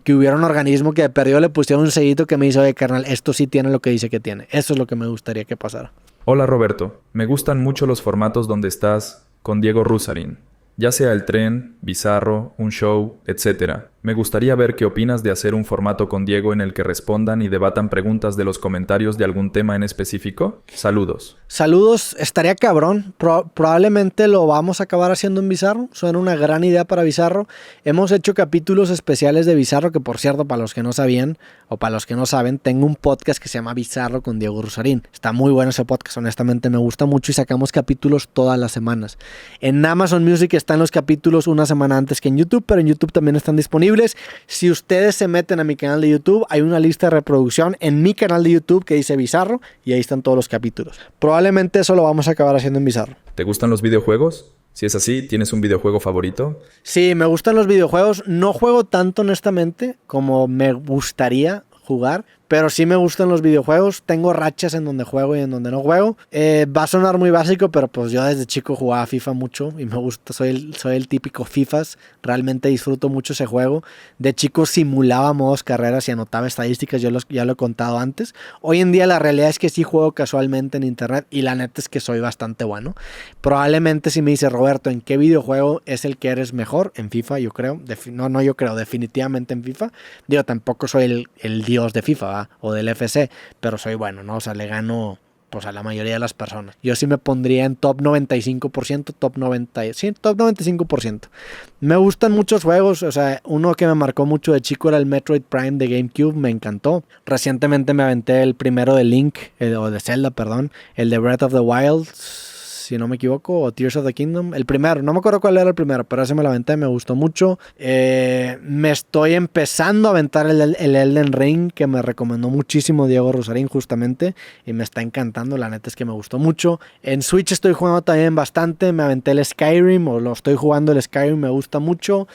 que hubiera un organismo que de perdido le pusiera un sellito que me dice, oye carnal, esto sí tiene lo que dice que tiene. Eso es lo que me gustaría que pasara. Hola Roberto, me gustan mucho los formatos donde estás con Diego Rusarín, ya sea el tren, Bizarro, un show, etc. Me gustaría ver qué opinas de hacer un formato con Diego en el que respondan y debatan preguntas de los comentarios de algún tema en específico. Saludos. Saludos, estaría cabrón. Probablemente lo vamos a acabar haciendo en Bizarro. Suena una gran idea para Bizarro. Hemos hecho capítulos especiales de Bizarro, que por cierto, para los que no sabían o para los que no saben, tengo un podcast que se llama Bizarro con Diego Rusarín. Está muy bueno ese podcast, honestamente me gusta mucho y sacamos capítulos todas las semanas. En Amazon Music están los capítulos una semana antes que en YouTube, pero en YouTube también están disponibles. Si ustedes se meten a mi canal de YouTube, hay una lista de reproducción en mi canal de YouTube que dice Bizarro y ahí están todos los capítulos. Probablemente eso lo vamos a acabar haciendo en Bizarro. ¿Te gustan los videojuegos? Si es así, ¿tienes un videojuego favorito? Sí, me gustan los videojuegos. No juego tanto honestamente como me gustaría jugar, pero sí me gustan los videojuegos. Tengo rachas en donde juego y en donde no juego. Va a sonar muy básico, pero pues yo desde chico jugaba FIFA mucho y me gusta, soy el típico FIFAs. Realmente disfruto mucho ese juego. De chico simulaba modos carreras y anotaba estadísticas, ya lo he contado antes. Hoy en día la realidad es que sí juego casualmente en internet y la neta es que soy bastante bueno. Probablemente si me dice Roberto, ¿en qué videojuego es el que eres mejor? En FIFA, yo creo. No, yo creo, definitivamente en FIFA. Digo, tampoco soy el dios de FIFA, ¿va? O del FC, pero soy bueno, ¿no? O sea, le gano pues a la mayoría de las personas. Yo sí me pondría en top 95%, top 95%. Me gustan muchos juegos, o sea, uno que me marcó mucho de chico era el Metroid Prime de GameCube, me encantó. Recientemente me aventé el primero de Link, o de Zelda, perdón, el de Breath of the Wild, si no me equivoco, o Tears of the Kingdom, el primero, no me acuerdo cuál era el primero, pero ese me lo aventé, me gustó mucho. Me estoy empezando a aventar el Elden Ring, que me recomendó muchísimo Diego Rusarín justamente, y me está encantando, la neta es que me gustó mucho. En Switch estoy jugando también bastante, me aventé el Skyrim, o lo estoy jugando el Skyrim, me gusta mucho.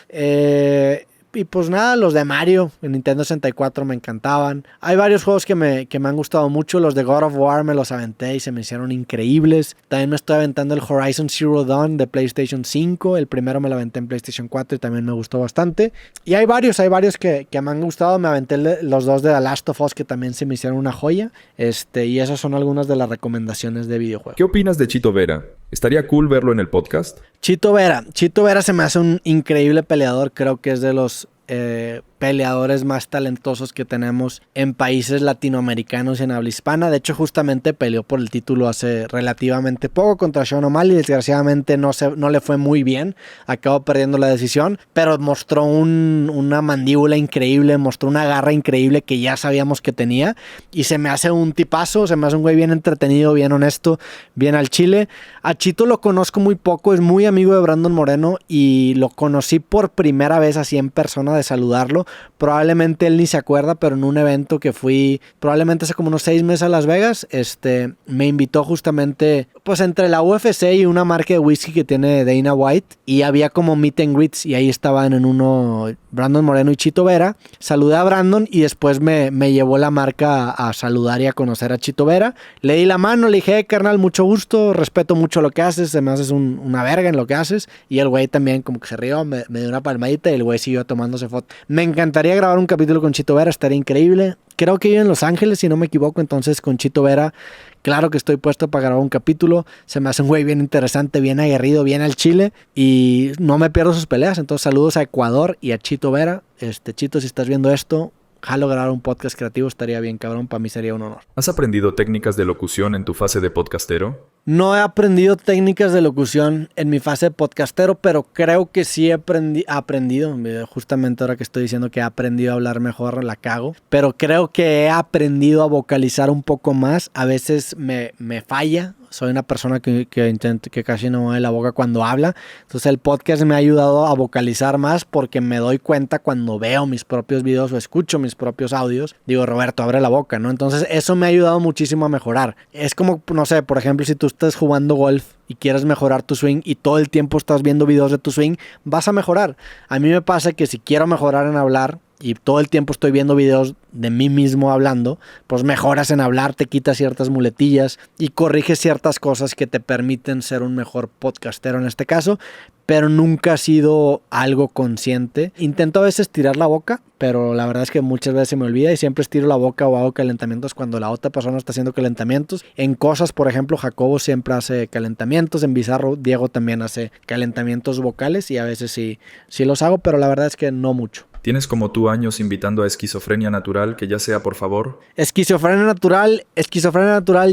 Y pues nada, los de Mario en Nintendo 64 me encantaban. Hay varios juegos que me han gustado mucho. Los de God of War me los aventé y se me hicieron increíbles. También me estoy aventando el Horizon Zero Dawn de PlayStation 5. El primero me lo aventé en PlayStation 4 y también me gustó bastante. Y hay varios que me han gustado. Me aventé los dos de The Last of Us que también se me hicieron una joya. Y esas son algunas de las recomendaciones de videojuegos. ¿Qué opinas de Chito Vera? ¿Estaría cool verlo en el podcast? Chito Vera se me hace un increíble peleador. Creo que es de los peleadores más talentosos que tenemos en países latinoamericanos y en habla hispana. De hecho, justamente peleó por el título hace relativamente poco contra Sean O'Malley. Desgraciadamente no le fue muy bien. Acabó perdiendo la decisión, pero mostró una mandíbula increíble, mostró una garra increíble que ya sabíamos que tenía. Y se me hace un tipazo, se me hace un güey bien entretenido, bien honesto, bien al chile. A Chito lo conozco muy poco, es muy amigo de Brandon Moreno y lo conocí por primera vez así en persona de saludarlo. Probablemente él ni se acuerda, pero en un evento que fui probablemente hace como unos 6 meses a Las Vegas, me invitó justamente pues entre la UFC y una marca de whisky que tiene Dana White y había como meet and greets y ahí estaban en uno Brandon Moreno y Chito Vera. Saludé a Brandon y después me llevó la marca a saludar y a conocer a Chito Vera. Le di la mano, le dije, carnal, mucho gusto, respeto mucho lo que haces, se me haces una verga en lo que haces. Y el güey también como que se rió, me dio una palmadita y el güey siguió tomándose foto. Me encantaría grabar un capítulo con Chito Vera, estaría increíble. Creo que vive en Los Ángeles, si no me equivoco, entonces con Chito Vera, claro que estoy puesto para grabar un capítulo. Se me hace un güey bien interesante, bien aguerrido, bien al chile y no me pierdo sus peleas. Entonces saludos a Ecuador y a Chito Vera. Chito, si estás viendo esto, jalo grabar un podcast creativo, estaría bien cabrón, para mí sería un honor. ¿Has aprendido técnicas de locución en tu fase de podcastero? No he aprendido técnicas de locución en mi fase de podcastero, pero creo que sí he aprendido, justamente ahora que estoy diciendo que he aprendido a hablar mejor, la cago, pero creo que he aprendido a vocalizar un poco más. A veces me falla. Soy una persona que casi no mueve la boca cuando habla. Entonces el podcast me ha ayudado a vocalizar más porque me doy cuenta cuando veo mis propios videos o escucho mis propios audios. Digo, Roberto, abre la boca, ¿no? Entonces eso me ha ayudado muchísimo a mejorar. Es como, no sé, por ejemplo, si tú estás jugando golf y quieres mejorar tu swing y todo el tiempo estás viendo videos de tu swing, vas a mejorar. A mí me pasa que si quiero mejorar en hablar, y todo el tiempo estoy viendo videos de mí mismo hablando, pues mejoras en hablar, te quitas ciertas muletillas y corriges ciertas cosas que te permiten ser un mejor podcastero en este caso, pero nunca ha sido algo consciente. Intento a veces tirar la boca, pero la verdad es que muchas veces se me olvida y siempre estiro la boca o hago calentamientos cuando la otra persona está haciendo calentamientos. En cosas, por ejemplo, Jacobo siempre hace calentamientos, en Bizarro Diego también hace calentamientos vocales y a veces sí los hago, pero la verdad es que no mucho. ¿Tienes como tú años invitando a Esquizofrenia Natural, que ya sea por favor? Esquizofrenia Natural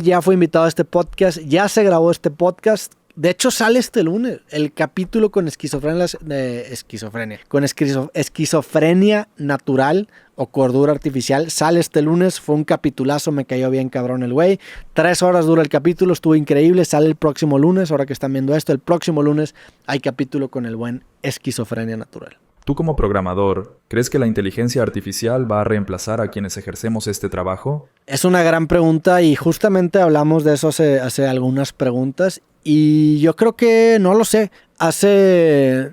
ya fue invitado a este podcast, ya se grabó este podcast. De hecho, sale este lunes el capítulo con esquizofrenia natural o cordura artificial. Sale este lunes, fue un capitulazo, me cayó bien cabrón el güey. 3 horas dura el capítulo, estuvo increíble. Sale el próximo lunes, ahora que están viendo esto, el próximo lunes hay capítulo con el buen Esquizofrenia Natural. Tú como programador, ¿crees que la inteligencia artificial va a reemplazar a quienes ejercemos este trabajo? Es una gran pregunta y justamente hablamos de eso hace algunas preguntas y yo creo que no lo sé.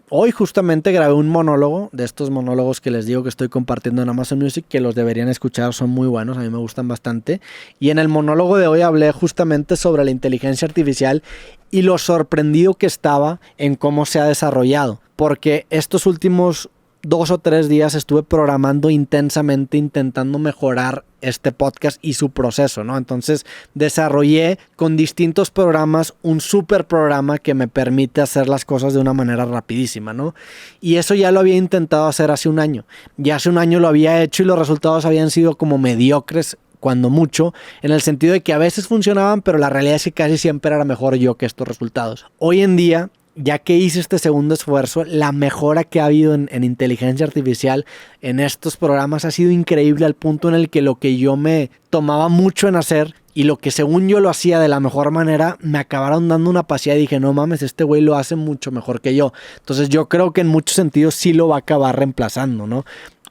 Hoy justamente grabé un monólogo, de estos monólogos que les digo que estoy compartiendo en Amazon Music, que los deberían escuchar, son muy buenos, a mí me gustan bastante. Y en el monólogo de hoy hablé justamente sobre la inteligencia artificial y lo sorprendido que estaba en cómo se ha desarrollado. Porque estos últimos 2 o 3 días estuve programando intensamente, intentando mejorar este podcast y su proceso, ¿no? Entonces desarrollé con distintos programas un super programa que me permite hacer las cosas de una manera rapidísima, ¿no? Y eso ya lo había intentado hacer hace un año. Ya hace un año lo había hecho y los resultados habían sido como mediocres, cuando mucho, en el sentido de que a veces funcionaban, pero la realidad es que casi siempre era mejor yo que estos resultados. Hoy en día, ya que hice este segundo esfuerzo, la mejora que ha habido en inteligencia artificial en estos programas ha sido increíble al punto en el que lo que yo me tomaba mucho en hacer y lo que según yo lo hacía de la mejor manera, me acabaron dando una paseada y dije, no mames, este güey lo hace mucho mejor que yo. Entonces yo creo que en muchos sentidos sí lo va a acabar reemplazando, ¿no?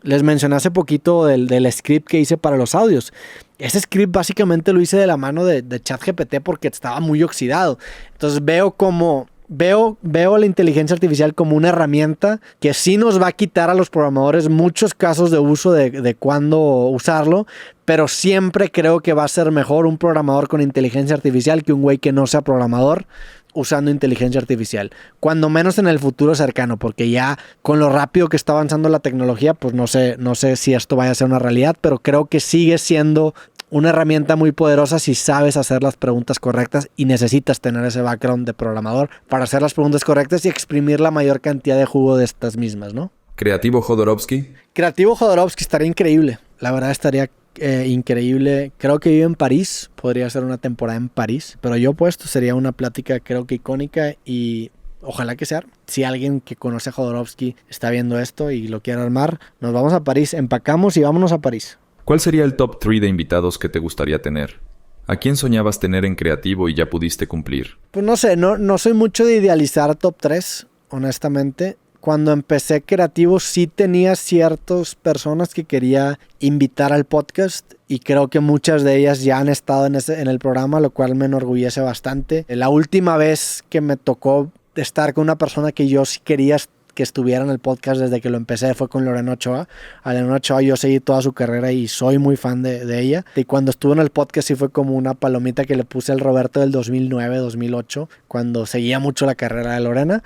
Les mencioné hace poquito del script que hice para los audios. Ese script básicamente lo hice de la mano de ChatGPT porque estaba muy oxidado. Entonces veo la inteligencia artificial como una herramienta que sí nos va a quitar a los programadores muchos casos de uso de cuándo usarlo, pero siempre creo que va a ser mejor un programador con inteligencia artificial que un güey que no sea programador usando inteligencia artificial, cuando menos en el futuro cercano, porque ya con lo rápido que está avanzando la tecnología, pues no sé si esto vaya a ser una realidad, pero creo que sigue siendo una herramienta muy poderosa si sabes hacer las preguntas correctas y necesitas tener ese background de programador para hacer las preguntas correctas y exprimir la mayor cantidad de jugo de estas mismas, ¿no? ¿Creativo Jodorowsky? Creativo Jodorowsky estaría increíble, la verdad estaría increíble. Creo que vive en París, podría ser una temporada en París, pero yo puesto sería una plática creo que icónica y ojalá que sea. Si alguien que conoce a Jodorowsky está viendo esto y lo quiere armar, nos vamos a París, empacamos y vámonos a París. ¿Cuál sería el top 3 de invitados que te gustaría tener? ¿A quién soñabas tener en creativo y ya pudiste cumplir? Pues no sé, no soy mucho de idealizar top 3, honestamente. Cuando empecé creativo sí tenía ciertas personas que quería invitar al podcast y creo que muchas de ellas ya han estado en el programa, lo cual me enorgullece bastante. La última vez que me tocó estar con una persona que yo sí quería que estuviera en el podcast desde que lo empecé fue con Lorena Ochoa. A Lorena Ochoa yo seguí toda su carrera y soy muy fan de ella. Y cuando estuvo en el podcast sí fue como una palomita que le puse al Roberto del 2009-2008, cuando seguía mucho la carrera de Lorena.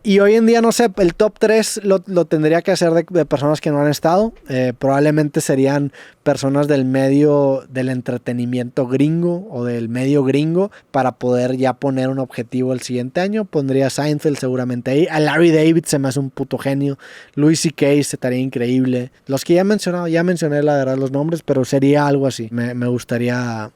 Y hoy en día, no sé, el top 3 lo tendría que hacer de personas que no han estado. Probablemente serían personas del medio del entretenimiento gringo o del medio gringo para poder ya poner un objetivo el siguiente año. Pondría a Seinfeld seguramente ahí. A Larry David se me hace un puto genio. Louis C.K. estaría increíble. Los que ya mencioné la verdad los nombres, pero sería algo así. Me gustaría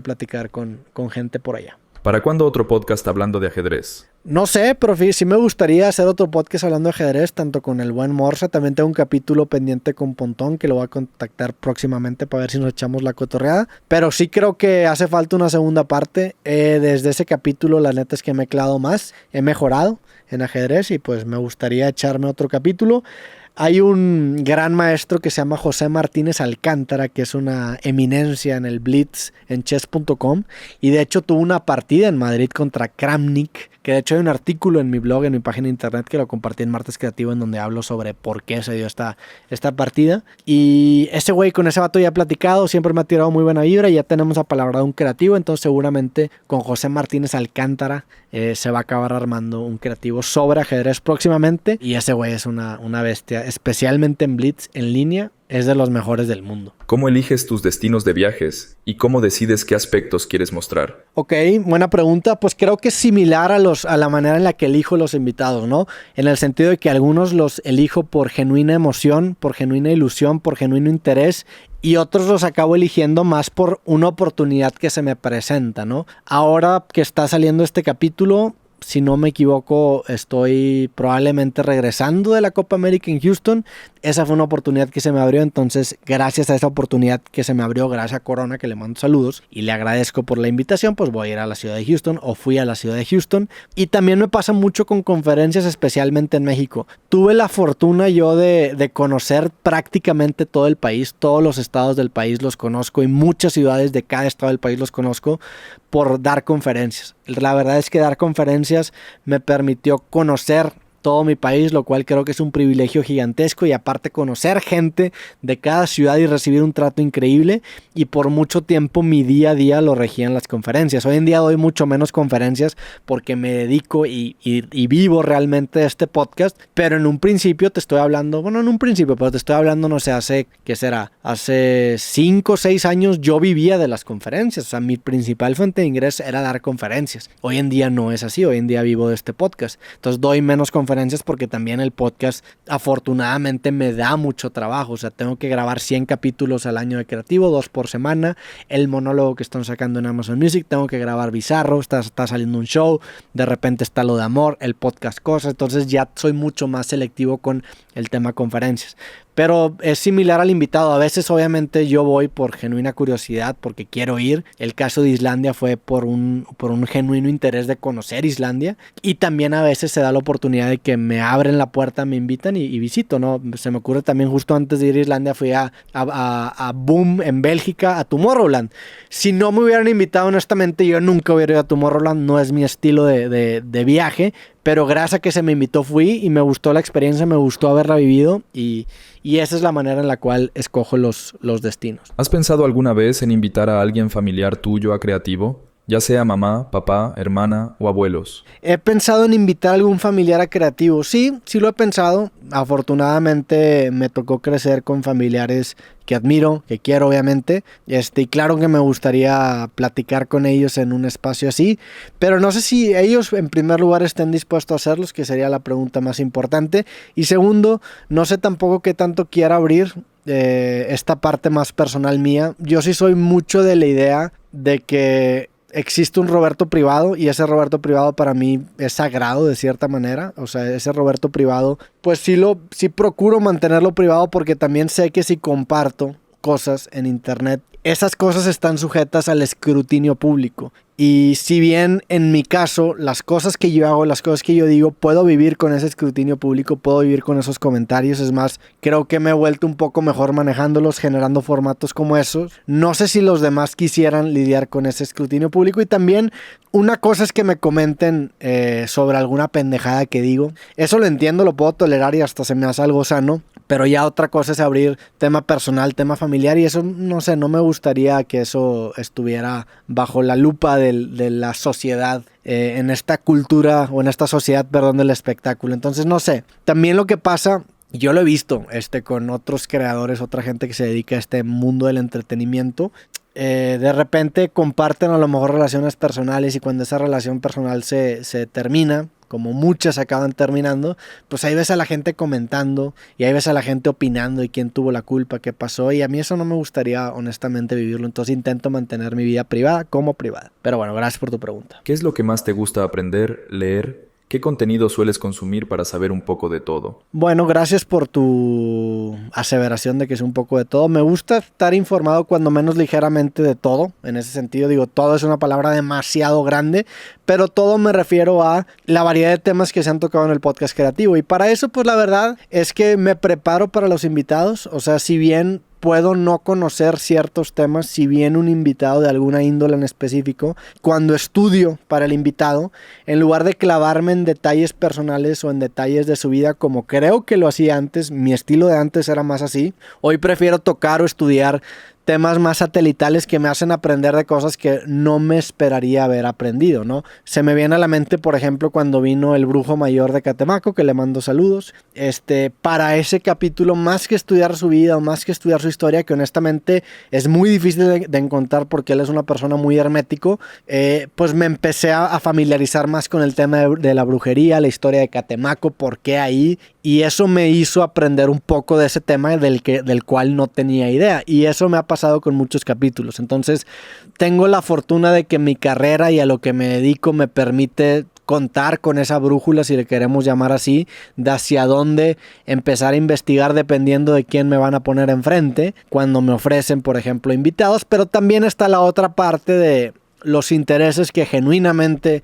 platicar con gente por allá. ¿Para cuándo otro podcast hablando de ajedrez? No sé, pero sí me gustaría hacer otro podcast hablando de ajedrez, tanto con el buen Morsa. También tengo un capítulo pendiente con Pontón, que lo voy a contactar próximamente para ver si nos echamos la cotorreada. Pero sí creo que hace falta una segunda parte. Desde ese capítulo, la neta es que me he clavado más, he mejorado en ajedrez y pues me gustaría echarme otro capítulo. Hay un gran maestro que se llama José Martínez Alcántara, que es una eminencia en el Blitz en chess.com, y de hecho tuvo una partida en Madrid contra Kramnik, que de hecho hay un artículo en mi blog, en mi página de internet, que lo compartí en Martes Creativo, en donde hablo sobre por qué se dio esta partida. Y ese güey, con ese vato ya he platicado, siempre me ha tirado muy buena vibra, ya tenemos apalabrado un creativo, entonces seguramente con José Martínez Alcántara se va a acabar armando un creativo sobre ajedrez próximamente. Y ese güey es una bestia, especialmente en Blitz en línea. Es de los mejores del mundo. ¿Cómo eliges tus destinos de viajes? ¿Y cómo decides qué aspectos quieres mostrar? Ok, buena pregunta. Pues creo que es similar a la manera en la que elijo los invitados, ¿no? En el sentido de que algunos los elijo por genuina emoción, por genuina ilusión, por genuino interés, y otros los acabo eligiendo más por una oportunidad que se me presenta, ¿no? Ahora que está saliendo este capítulo, si no me equivoco, estoy probablemente regresando de la Copa América en Houston. Esa fue una oportunidad que se me abrió, entonces gracias a esa oportunidad que se me abrió, gracias a Corona, que le mando saludos y le agradezco por la invitación, pues voy a ir a la ciudad de Houston, o fui a la ciudad de Houston. Y también me pasa mucho con conferencias, especialmente en México. Tuve la fortuna yo de conocer prácticamente todo el país, todos los estados del país los conozco, y muchas ciudades de cada estado del país los conozco por dar conferencias. La verdad es que dar conferencias me permitió conocer todo mi país, lo cual creo que es un privilegio gigantesco, y aparte conocer gente de cada ciudad y recibir un trato increíble. Y por mucho tiempo mi día a día lo regían las conferencias. Hoy en día doy mucho menos conferencias porque me dedico y vivo realmente de este podcast, pero en un principio te estoy hablando, no sé, hace 5 o 6 años yo vivía de las conferencias. O sea, mi principal fuente de ingreso era dar conferencias. Hoy en día no es así, hoy en día vivo de este podcast, entonces doy menos conferencias porque también el podcast afortunadamente me da mucho trabajo. O sea, tengo que grabar 100 capítulos al año de creativo, 2 por semana. El monólogo que están sacando en Amazon Music, tengo que grabar Bizarro, está saliendo un show, de repente está lo de amor, el podcast cosas. Entonces ya soy mucho más selectivo con el tema conferencias. Pero es similar al invitado. A veces obviamente yo voy por genuina curiosidad, porque quiero ir. El caso de Islandia fue por un genuino interés de conocer Islandia. Y también a veces se da la oportunidad de que me abren la puerta, me invitan y visito, ¿no? Se me ocurre también, justo antes de ir a Islandia fui a Boom en Bélgica, a Tomorrowland. Si no me hubieran invitado, honestamente, yo nunca hubiera ido a Tomorrowland. No es mi estilo de viaje. Pero gracias a que se me invitó fui, y me gustó la experiencia, me gustó haberla vivido, y esa es la manera en la cual escojo los destinos. ¿Has pensado alguna vez en invitar a alguien familiar tuyo a Creativo? Ya sea mamá, papá, hermana o abuelos. He pensado en invitar a algún familiar a Creativo. Sí lo he pensado. Afortunadamente me tocó crecer con familiares que admiro, que quiero obviamente. Y claro que me gustaría platicar con ellos en un espacio así. Pero no sé si ellos en primer lugar estén dispuestos a hacerlos, que sería la pregunta más importante. Y segundo, no sé tampoco qué tanto quiera abrir esta parte más personal mía. Yo sí soy mucho de la idea de que existe un Roberto privado, y ese Roberto privado para mí es sagrado de cierta manera. O sea, ese Roberto privado, pues sí procuro mantenerlo privado, porque también sé que si comparto cosas en internet, esas cosas están sujetas al escrutinio público. Y si bien en mi caso las cosas que yo hago, las cosas que yo digo, puedo vivir con ese escrutinio público, puedo vivir con esos comentarios. Es más, creo que me he vuelto un poco mejor manejándolos, generando formatos como esos. No sé si los demás quisieran lidiar con ese escrutinio público. Y también una cosa es que me comenten sobre alguna pendejada que digo. Eso lo entiendo, lo puedo tolerar y hasta se me hace algo sano. Pero ya otra cosa es abrir tema personal, tema familiar, y eso, no sé, no me gustaría que eso estuviera bajo la lupa de la sociedad, en esta cultura, o en esta sociedad, perdón, del espectáculo. Entonces, no sé, también lo que pasa, yo lo he visto con otros creadores, otra gente que se dedica a este mundo del entretenimiento. De repente comparten a lo mejor relaciones personales, y cuando esa relación personal se termina, como muchas acaban terminando, pues ahí ves a la gente comentando, y ahí ves a la gente opinando, y quién tuvo la culpa, qué pasó, y a mí eso no me gustaría honestamente vivirlo. Entonces intento mantener mi vida privada como privada. Pero bueno, gracias por tu pregunta. ¿Qué es lo que más te gusta aprender, leer? ¿Qué contenido sueles consumir para saber un poco de todo? Bueno, gracias por tu aseveración de que es un poco de todo. Me gusta estar informado cuando menos ligeramente de todo. En ese sentido, digo, todo es una palabra demasiado grande, pero todo me refiero a la variedad de temas que se han tocado en el podcast creativo. Y para eso, pues la verdad es que me preparo para los invitados. O sea, si bien puedo no conocer ciertos temas, si bien un invitado de alguna índole en específico, cuando estudio para el invitado, en lugar de clavarme en detalles personales o en detalles de su vida como creo que lo hacía antes, mi estilo de antes era más así, hoy prefiero tocar o estudiar temas más satelitales que me hacen aprender de cosas que no me esperaría haber aprendido, ¿no? Se me viene a la mente, por ejemplo, cuando vino el brujo mayor de Catemaco, que le mando saludos. Para ese capítulo, más que estudiar su vida o más que estudiar su historia, que honestamente es muy difícil de encontrar porque él es una persona muy hermético, pues me empecé a familiarizar más con el tema de la brujería, la historia de Catemaco, por qué ahí, y eso me hizo aprender un poco de ese tema del cual no tenía idea, y eso me ha pasado con muchos capítulos. Entonces tengo la fortuna de que mi carrera y a lo que me dedico me permite contar con esa brújula, si le queremos llamar así, de hacia dónde empezar a investigar dependiendo de quién me van a poner enfrente cuando me ofrecen, por ejemplo, invitados. Pero también está la otra parte de los intereses que genuinamente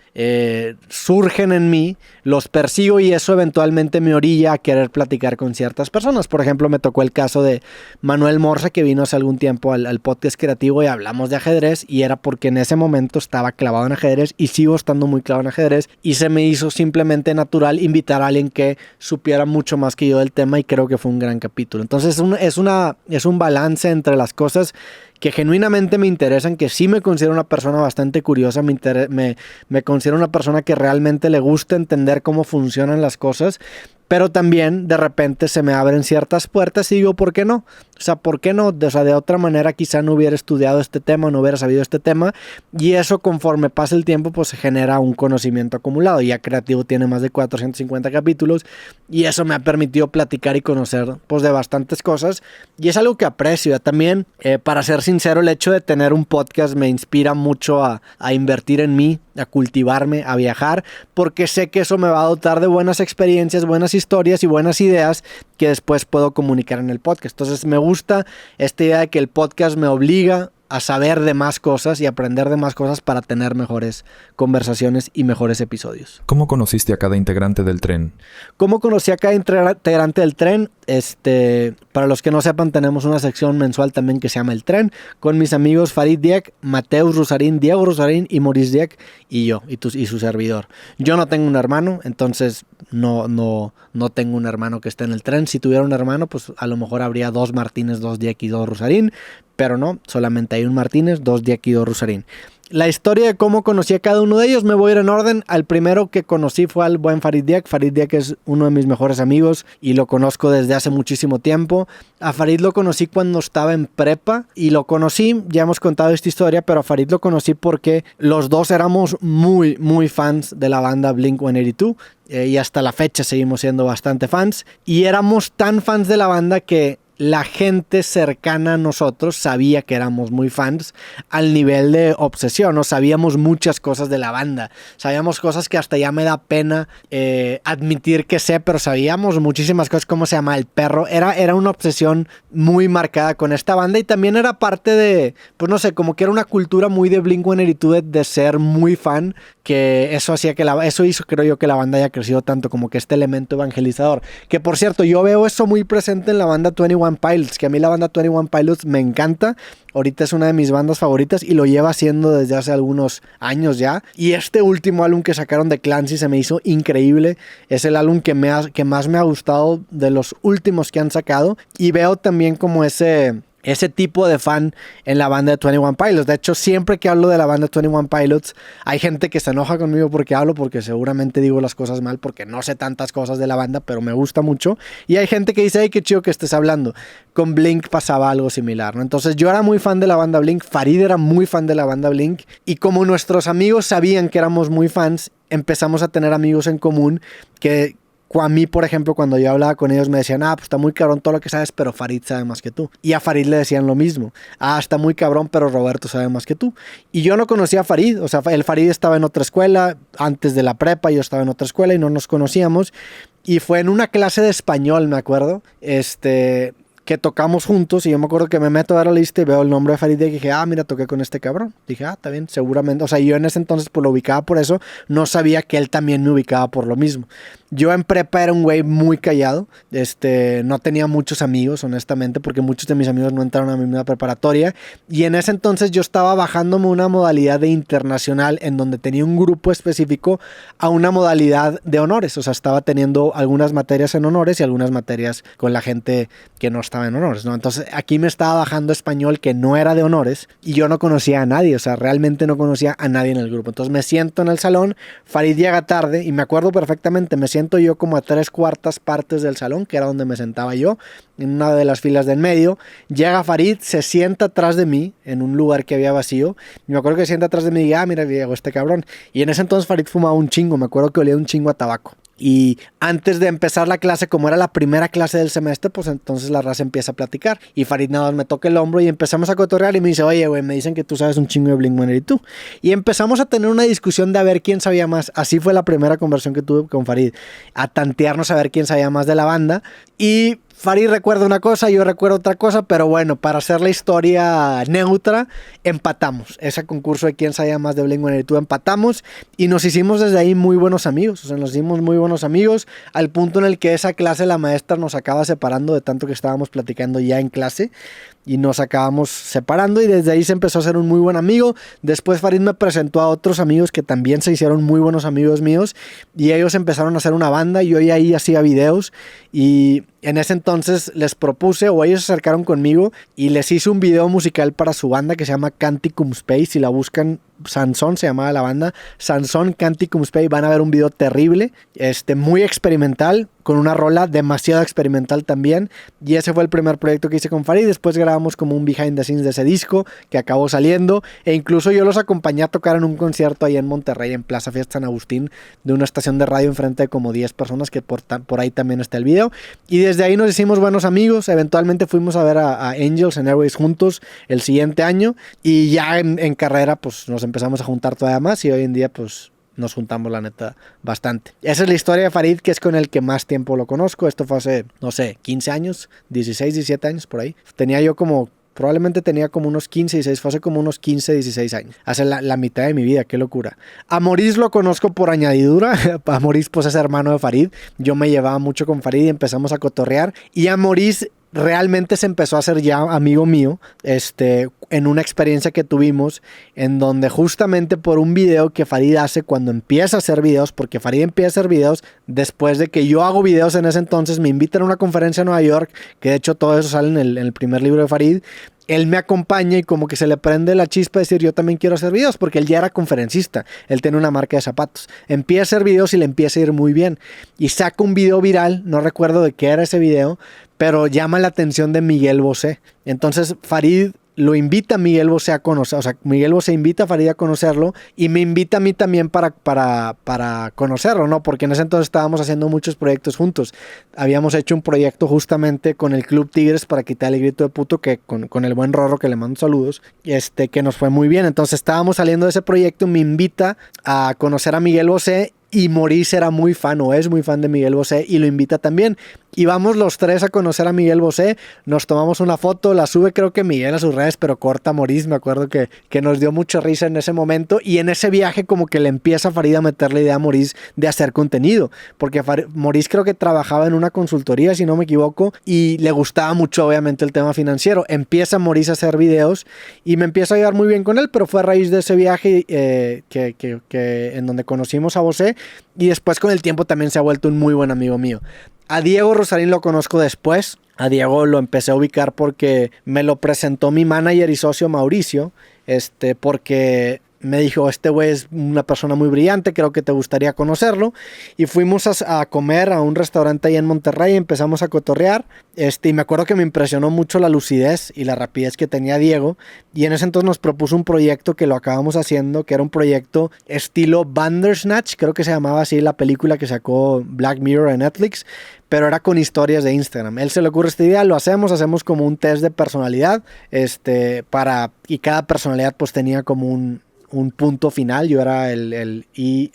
surgen en mí, los persigo y eso eventualmente me orilla a querer platicar con ciertas personas. Por ejemplo, me tocó el caso de Manuel Morza, que vino hace algún tiempo al podcast creativo y hablamos de ajedrez, y era porque en ese momento estaba clavado en ajedrez y sigo estando muy clavado en ajedrez, y se me hizo simplemente natural invitar a alguien que supiera mucho más que yo del tema, y creo que fue un gran capítulo. Entonces es un balance entre las cosas que genuinamente me interesan, que sí me considero una persona bastante curiosa, me considero una persona que realmente le gusta entender cómo funcionan las cosas, pero también de repente se me abren ciertas puertas y digo, ¿por qué no? O sea, ¿por qué no? O sea, de otra manera quizá no hubiera estudiado este tema, no hubiera sabido este tema, y eso conforme pasa el tiempo pues se genera un conocimiento acumulado. Ya Creativo tiene más de 450 capítulos y eso me ha permitido platicar y conocer pues de bastantes cosas, y es algo que aprecio. También, para ser sincero, el hecho de tener un podcast me inspira mucho a invertir en mí, a cultivarme, a viajar, porque sé que eso me va a dotar de buenas experiencias, buenas historias y buenas ideas que después puedo comunicar en el podcast. Entonces me gusta esta idea de que el podcast me obliga a saber de más cosas y aprender de más cosas para tener mejores conversaciones y mejores episodios. ¿Cómo conociste a cada integrante del tren? ¿Cómo conocí a cada integrante del tren? Para los que no sepan, tenemos una sección mensual también que se llama El Tren, con mis amigos Farid Dieck, Mateus Rusarín, Diego Rusarín y Maurice Dieck, y yo, y su servidor. Yo no tengo un hermano, entonces no tengo un hermano que esté en el tren. Si tuviera un hermano, pues a lo mejor habría 2 Martínez, 2 Dieck y 2 Rusarín, pero no, solamente hay un Martínez, 2 Dieck y 2 Rusarín. La historia de cómo conocí a cada uno de ellos me voy a ir en orden. Al primero que conocí fue al buen Farid Dieck. Farid Dieck es uno de mis mejores amigos y lo conozco desde hace muchísimo tiempo. A Farid lo conocí cuando estaba en prepa y lo conocí, ya hemos contado esta historia, pero a Farid lo conocí porque los dos éramos muy, muy fans de la banda Blink-182. Y hasta la fecha seguimos siendo bastante fans. Y éramos tan fans de la banda que la gente cercana a nosotros sabía que éramos muy fans al nivel de obsesión, ¿no? Sabíamos muchas cosas de la banda, sabíamos cosas que hasta ya me da pena admitir que sé, pero sabíamos muchísimas cosas, cómo se llama el perro, era una obsesión muy marcada con esta banda y también era parte de, pues no sé, como que era una cultura muy de Blink-182 de ser muy fan, que eso hacía que eso hizo, creo yo, que la banda haya crecido tanto, como que este elemento evangelizador, que por cierto, yo veo eso muy presente en la banda 21 Pilots, que a mí la banda 21 Pilots me encanta. Ahorita es una de mis bandas favoritas y lo lleva haciendo desde hace algunos años ya. Y este último álbum que sacaron de Clancy se me hizo increíble. Es el álbum que más me ha gustado de los últimos que han sacado. Y veo también como ese tipo de fan en la banda de 21 Pilots. De hecho, siempre que hablo de la banda de 21 Pilots, hay gente que se enoja conmigo porque hablo, porque seguramente digo las cosas mal, porque no sé tantas cosas de la banda, pero me gusta mucho. Y hay gente que dice, ay, qué chido que estés hablando. Con Blink pasaba algo similar, ¿no? Entonces yo era muy fan de la banda Blink, Farid era muy fan de la banda Blink, y como nuestros amigos sabían que éramos muy fans, empezamos a tener amigos en común que A mí, por ejemplo, cuando yo hablaba con ellos me decían, pues está muy cabrón todo lo que sabes, pero Farid sabe más que tú. Y a Farid le decían lo mismo. Está muy cabrón, pero Roberto sabe más que tú. Y yo no conocía a Farid, o sea, el Farid estaba en otra escuela, antes de la prepa yo estaba en otra escuela y no nos conocíamos. Y fue en una clase de español, me acuerdo, que tocamos juntos, y yo me acuerdo que me meto a ver la lista y veo el nombre de Farid y dije, mira, toqué con este cabrón. Dije, está bien, seguramente. O sea, yo en ese entonces pues lo ubicaba por eso, no sabía que él también me ubicaba por lo mismo. Yo en prepa era un güey muy callado, no tenía muchos amigos, honestamente, porque muchos de mis amigos no entraron a mi misma preparatoria, y en ese entonces yo estaba bajándome una modalidad de internacional en donde tenía un grupo específico a una modalidad de honores, o sea, estaba teniendo algunas materias en honores y algunas materias con la gente que no estaba en honores, ¿no? Entonces aquí me estaba bajando español que no era de honores y yo no conocía a nadie, o sea, realmente no conocía a nadie en el grupo. Entonces me siento en el salón, Farid llega tarde y me acuerdo perfectamente, me siento yo como a 3/4 partes del salón, que era donde me sentaba yo, en una de las filas de en medio. Llega Farid, se sienta atrás de mí, en un lugar que había vacío, y me acuerdo que se sienta atrás de mí y digo, mira, llegó este cabrón. Y en ese entonces Farid fumaba un chingo, me acuerdo que olía un chingo a tabaco. Y antes de empezar la clase, como era la primera clase del semestre, pues entonces la raza empieza a platicar. Y Farid nada más me toca el hombro y empezamos a cotorrear y me dice, oye, güey, me dicen que tú sabes un chingo de Blink-182. Y empezamos a tener una discusión de a ver quién sabía más. Así fue la primera conversación que tuve con Farid. A tantearnos a ver quién sabía más de la banda. Y Farid recuerda una cosa, yo recuerdo otra cosa, pero bueno, para hacer la historia neutra, empatamos. Ese concurso de quién sabía más de Blink-182 empatamos y nos hicimos desde ahí muy buenos amigos. O sea, nos hicimos muy buenos amigos al punto en el que esa clase la maestra nos acaba separando de tanto que estábamos platicando ya en clase. Y nos acabamos separando y desde ahí se empezó a hacer un muy buen amigo. Después Farid me presentó a otros amigos que también se hicieron muy buenos amigos míos y ellos empezaron a hacer una banda y yo ya ahí hacía videos y en ese entonces les propuse o ellos se acercaron conmigo y les hice un video musical para su banda que se llama Canticum Space. Si la buscan, Sansón se llamaba la banda, Sansón Canticum Space, van a ver un video terrible, muy experimental, con una rola demasiado experimental también, y ese fue el primer proyecto que hice con Farid. Después grabamos como un behind the scenes de ese disco que acabó saliendo, e incluso yo los acompañé a tocar en un concierto ahí en Monterrey, en Plaza Fiesta San Agustín, de una estación de radio enfrente de como 10 personas, que por ahí también está el video, y desde ahí nos hicimos buenos amigos. Eventualmente fuimos a ver a Angels and Airways juntos el siguiente año, y ya en carrera pues nos empezamos a juntar todavía más, y hoy en día pues nos juntamos la neta bastante. Esa es la historia de Farid, que es con el que más tiempo lo conozco. Esto fue hace, no sé, 15 años, 16, 17 años por ahí. Probablemente tenía como unos 15, 16, fue hace como unos 15, 16 años. Hace la mitad de mi vida, qué locura. A Maurice lo conozco por añadidura. A Maurice pues es hermano de Farid. Yo me llevaba mucho con Farid y empezamos a cotorrear. Y a Maurice realmente se empezó a hacer ya amigo mío, en una experiencia que tuvimos, en donde justamente por un video que Farid hace cuando empieza a hacer videos, porque Farid empieza a hacer videos después de que yo hago videos en ese entonces, me invitan a una conferencia en Nueva York, que de hecho todo eso sale en el primer libro de Farid. Él me acompaña y como que se le prende la chispa de decir, yo también quiero hacer videos, porque él ya era conferencista, él tiene una marca de zapatos, empieza a hacer videos y le empieza a ir muy bien, y saca un video viral, no recuerdo de qué era ese video, pero llama la atención de Miguel Bosé. Entonces Farid lo invita a Miguel Bosé a conocer, o sea, Miguel Bosé invita a Farid a conocerlo y me invita a mí también para conocerlo, ¿no? Porque en ese entonces estábamos haciendo muchos proyectos juntos. Habíamos hecho un proyecto justamente con el Club Tigres para quitar el grito de puto, que con el buen Rorro, que le mando saludos, que nos fue muy bien. Entonces estábamos saliendo de ese proyecto, me invita a conocer a Miguel Bosé. Y Maurice era muy fan, o es muy fan de Miguel Bosé, y lo invita también. Y vamos los tres a conocer a Miguel Bosé, nos tomamos una foto, la sube creo que Miguel a sus redes, pero corta Maurice, me acuerdo que nos dio mucha risa en ese momento. Y en ese viaje como que le empieza a Farid a meter la idea a Maurice de hacer contenido, porque Maurice creo que trabajaba en una consultoría, si no me equivoco, y le gustaba mucho obviamente el tema financiero. Empieza Maurice a hacer videos y me empieza a llevar muy bien con él, pero fue a raíz de ese viaje que en donde conocimos a Bosé. Y después con el tiempo también se ha vuelto un muy buen amigo mío. A Diego Rosarín lo conozco después. A Diego lo empecé a ubicar porque me lo presentó mi manager y socio Mauricio. Porque me dijo, este güey es una persona muy brillante, creo que te gustaría conocerlo. Y fuimos a comer a un restaurante ahí en Monterrey, empezamos a cotorrear. Y me acuerdo que me impresionó mucho la lucidez y la rapidez que tenía Diego. Y en ese entonces nos propuso un proyecto que lo acabamos haciendo, que era un proyecto estilo Bandersnatch, creo que se llamaba así la película que sacó Black Mirror en Netflix, pero era con historias de Instagram. Él se le ocurre esta idea, lo hacemos como un test de personalidad, y cada personalidad pues tenía como un punto final. Yo era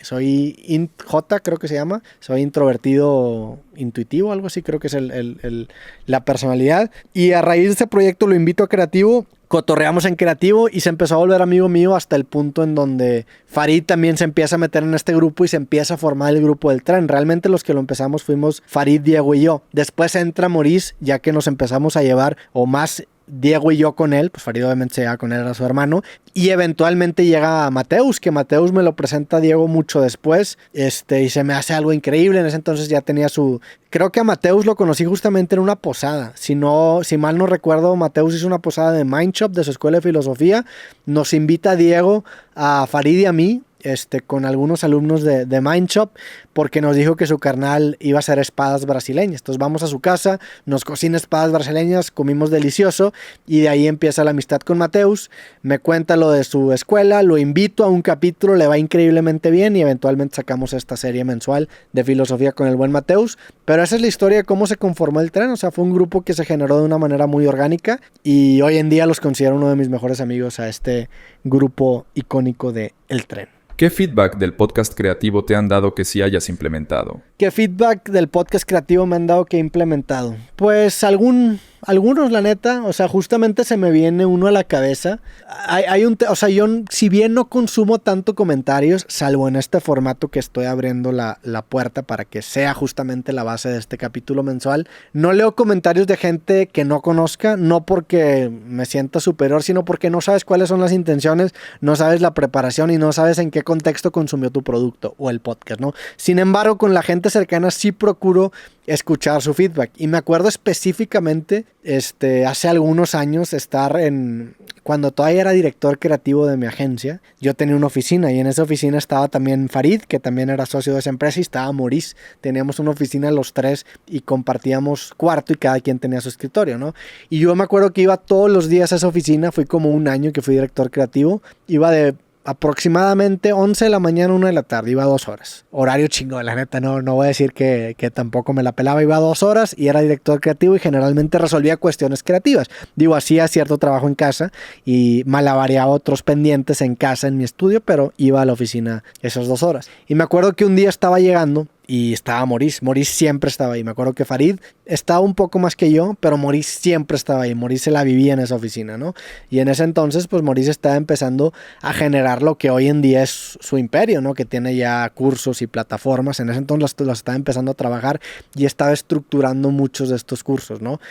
soy J, creo que se llama, soy introvertido intuitivo, algo así, creo que es la personalidad. Y a raíz de ese proyecto lo invito a Creativo, cotorreamos en Creativo y se empezó a volver amigo mío hasta el punto en donde Farid también se empieza a meter en este grupo y se empieza a formar el grupo del tren. Realmente los que lo empezamos fuimos Farid, Diego y yo. Después entra Maurice, ya que nos empezamos a llevar, o más Diego y yo con él, pues Farid obviamente se lleva con él, era su hermano, y eventualmente llega Mateus, que Mateus me lo presenta a Diego mucho después, y se me hace algo increíble. En ese entonces ya tenía creo que a Mateus lo conocí justamente en una posada, si mal no recuerdo, Mateus hizo una posada de Mindshop, de su escuela de filosofía, nos invita a Diego, a Farid y a mí, con algunos alumnos de Mindshop, porque nos dijo que su carnal iba a hacer espadas brasileñas. Entonces vamos a su casa, nos cocina espadas brasileñas, comimos delicioso y de ahí empieza la amistad con Mateus. Me cuenta lo de su escuela, lo invito a un capítulo, le va increíblemente bien y eventualmente sacamos esta serie mensual de filosofía con el buen Mateus. Pero esa es la historia de cómo se conformó el tren. O sea, fue un grupo que se generó de una manera muy orgánica y hoy en día los considero uno de mis mejores amigos, a este grupo icónico de El Tren. ¿Qué feedback del podcast creativo te han dado que sí hayas implementado? ¿Qué feedback del podcast creativo me han dado que he implementado? Pues algunos, la neta. O sea, justamente se me viene uno a la cabeza. Yo, si bien no consumo tanto comentarios, salvo en este formato que estoy abriendo la puerta para que sea justamente la base de este capítulo mensual, no leo comentarios de gente que no conozca, no porque me sienta superior, sino porque no sabes cuáles son las intenciones, no sabes la preparación y no sabes en qué contexto consumió tu producto o el podcast, ¿no? Sin embargo, con la gente cercana sí procuro escuchar su feedback. Y me acuerdo específicamente, hace algunos años, cuando todavía era director creativo de mi agencia, yo tenía una oficina y en esa oficina estaba también Farid, que también era socio de esa empresa, y estaba Maurice. Teníamos una oficina los tres y compartíamos cuarto y cada quien tenía su escritorio, ¿no? Y yo me acuerdo que iba todos los días a esa oficina, fui como un año que fui director creativo, iba de aproximadamente 11 de la mañana, 1 de la tarde, iba 2 horas. Horario chingón, la neta, no voy a decir que tampoco me la pelaba, iba 2 horas y era director creativo y generalmente resolvía cuestiones creativas. Digo, hacía cierto trabajo en casa y malabareaba otros pendientes en casa, en mi estudio, pero iba a la oficina esas 2 horas. Y me acuerdo que un día estaba llegando y estaba Maurice siempre estaba ahí. Me acuerdo que Farid estaba un poco más que yo, pero Maurice siempre estaba ahí. Maurice se la vivía en esa oficina, ¿no? Y en ese entonces, pues Maurice estaba empezando a generar lo que hoy en día es su imperio, ¿no? Que tiene ya cursos y plataformas. En ese entonces los estaba empezando a trabajar y estaba estructurando muchos de estos cursos, ¿no?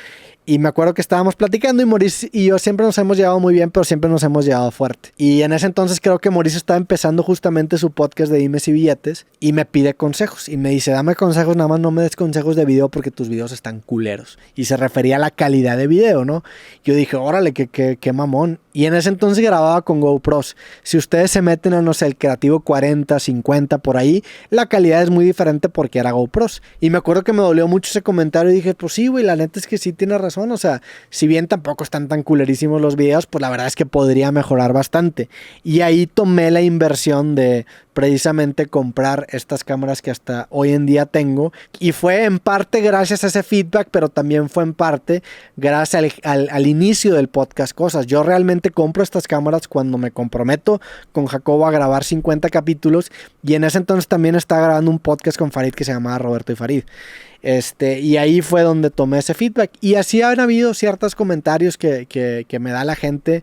Y me acuerdo que estábamos platicando y Maurice y yo siempre nos hemos llevado muy bien, pero siempre nos hemos llevado fuerte. Y en ese entonces creo que Maurice estaba empezando justamente su podcast de Dimes y Billetes y me pide consejos. Y me dice, dame consejos, nada más no me des consejos de video porque tus videos están culeros. Y se refería a la calidad de video, ¿no? Yo dije, órale, qué mamón. Y en ese entonces grababa con GoPros. Si ustedes se meten a, no sé, el Creativo 40, 50, por ahí, la calidad es muy diferente porque era GoPros. Y me acuerdo que me dolió mucho ese comentario y dije, pues sí, güey, la neta es que sí tienes razón. O sea, si bien tampoco están tan culerísimos los videos, pues la verdad es que podría mejorar bastante. Y ahí tomé la inversión de precisamente comprar estas cámaras que hasta hoy en día tengo, y fue en parte gracias a ese feedback, pero también fue en parte gracias al inicio del podcast Cosas. Yo realmente compro estas cámaras cuando me comprometo con Jacobo a grabar 50 capítulos, y en ese entonces también estaba grabando un podcast con Farid que se llamaba Roberto y Farid. Y ahí fue donde tomé ese feedback. Y así han habido ciertos comentarios que me da la gente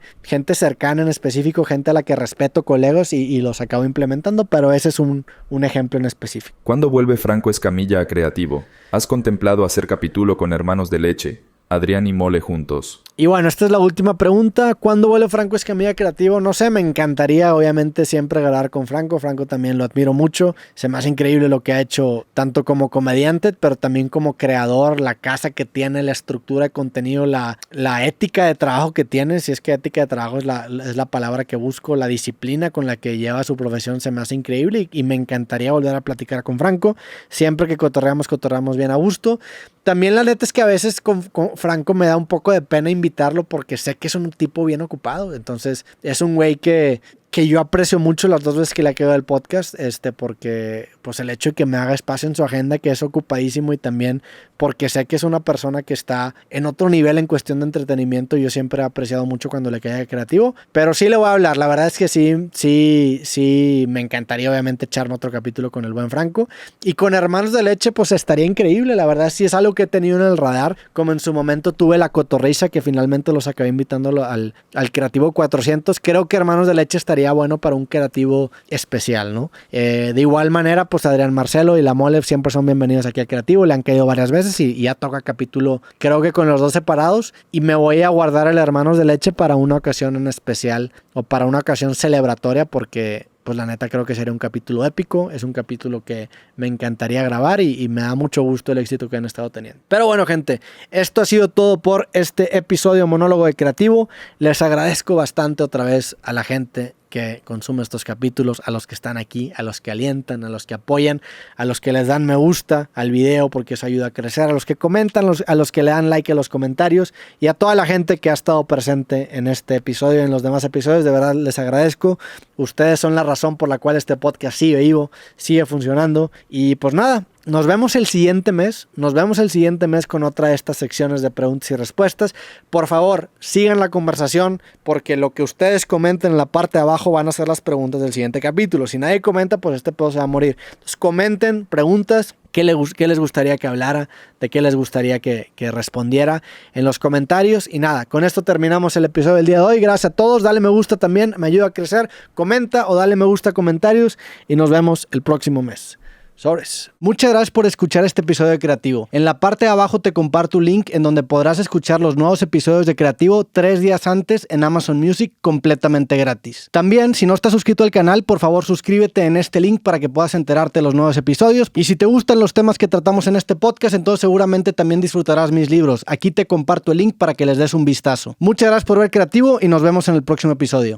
cercana en específico, gente a la que respeto, colegas, y los acabo implementando, pero ese es un ejemplo en específico. ¿Cuándo vuelve Franco Escamilla a Creativo? ¿Has contemplado hacer capítulo con Hermanos de Leche? Adrián y Mole juntos. Y bueno, esta es la última pregunta. ¿Cuándo vuelve Franco Escamilla Creativo? No sé, me encantaría obviamente siempre grabar con Franco. Franco también lo admiro mucho. Se me hace increíble lo que ha hecho tanto como comediante, pero también como creador, la casa que tiene, la estructura de contenido, la ética de trabajo que tiene. Si es que ética de trabajo es la palabra que busco. La disciplina con la que lleva su profesión se me hace increíble y me encantaría volver a platicar con Franco. Siempre que cotorreamos bien a gusto. También la neta es que a veces con Franco me da un poco de pena invitarlo porque sé que es un tipo bien ocupado. Entonces es un güey que yo aprecio mucho las 2 veces que le ha quedado el podcast, porque pues el hecho de que me haga espacio en su agenda, que es ocupadísimo, y también porque sé que es una persona que está en otro nivel en cuestión de entretenimiento. Yo siempre he apreciado mucho cuando le queda creativo, pero sí le voy a hablar. La verdad es que sí me encantaría obviamente echarme otro capítulo con el buen Franco, y con Hermanos de Leche pues estaría increíble. La verdad sí es algo que he tenido en el radar, como en su momento tuve la cotorriza que finalmente los acabé invitando al Creativo 400. Creo que Hermanos de Leche estaría bueno para un creativo especial, ¿no? De igual manera, pues Adrián Marcelo y la Mole siempre son bienvenidos aquí al Creativo. Le han caído varias veces y ya toca capítulo, creo que con los 2 separados, y me voy a guardar el Hermanos de Leche para una ocasión en especial o para una ocasión celebratoria, porque pues la neta creo que sería un capítulo épico. Es un capítulo que me encantaría grabar y me da mucho gusto el éxito que han estado teniendo. Pero bueno, gente, esto ha sido todo por este episodio monólogo de Creativo. Les agradezco bastante otra vez a la gente que consume estos capítulos, a los que están aquí, a los que alientan, a los que apoyan, a los que les dan me gusta al video porque eso ayuda a crecer, a los que comentan, a los que le dan like a los comentarios, y a toda la gente que ha estado presente en este episodio y en los demás episodios. De verdad les agradezco. Ustedes son la razón por la cual este podcast sigue vivo, sigue funcionando. Y pues nada, nos vemos el siguiente mes. Nos vemos el siguiente mes con otra de estas secciones de preguntas y respuestas. Por favor, sigan la conversación, porque lo que ustedes comenten en la parte de abajo van a ser las preguntas del siguiente capítulo. Si nadie comenta, pues este pedo se va a morir. Entonces comenten preguntas. ¿Qué les gustaría que hablara? ¿De qué les gustaría que respondiera en los comentarios? Y nada, con esto terminamos el episodio del día de hoy. Gracias a todos. Dale me gusta también, me ayuda a crecer. Comenta o dale me gusta a comentarios y nos vemos el próximo mes. Sobres. Muchas gracias por escuchar este episodio de Creativo. En la parte de abajo te comparto un link en donde podrás escuchar los nuevos episodios de Creativo 3 días antes en Amazon Music, completamente gratis. También, si no estás suscrito al canal, por favor suscríbete en este link para que puedas enterarte de los nuevos episodios. Y si te gustan los temas que tratamos en este podcast, entonces seguramente también disfrutarás mis libros. Aquí te comparto el link para que les des un vistazo. Muchas gracias por ver Creativo y nos vemos en el próximo episodio.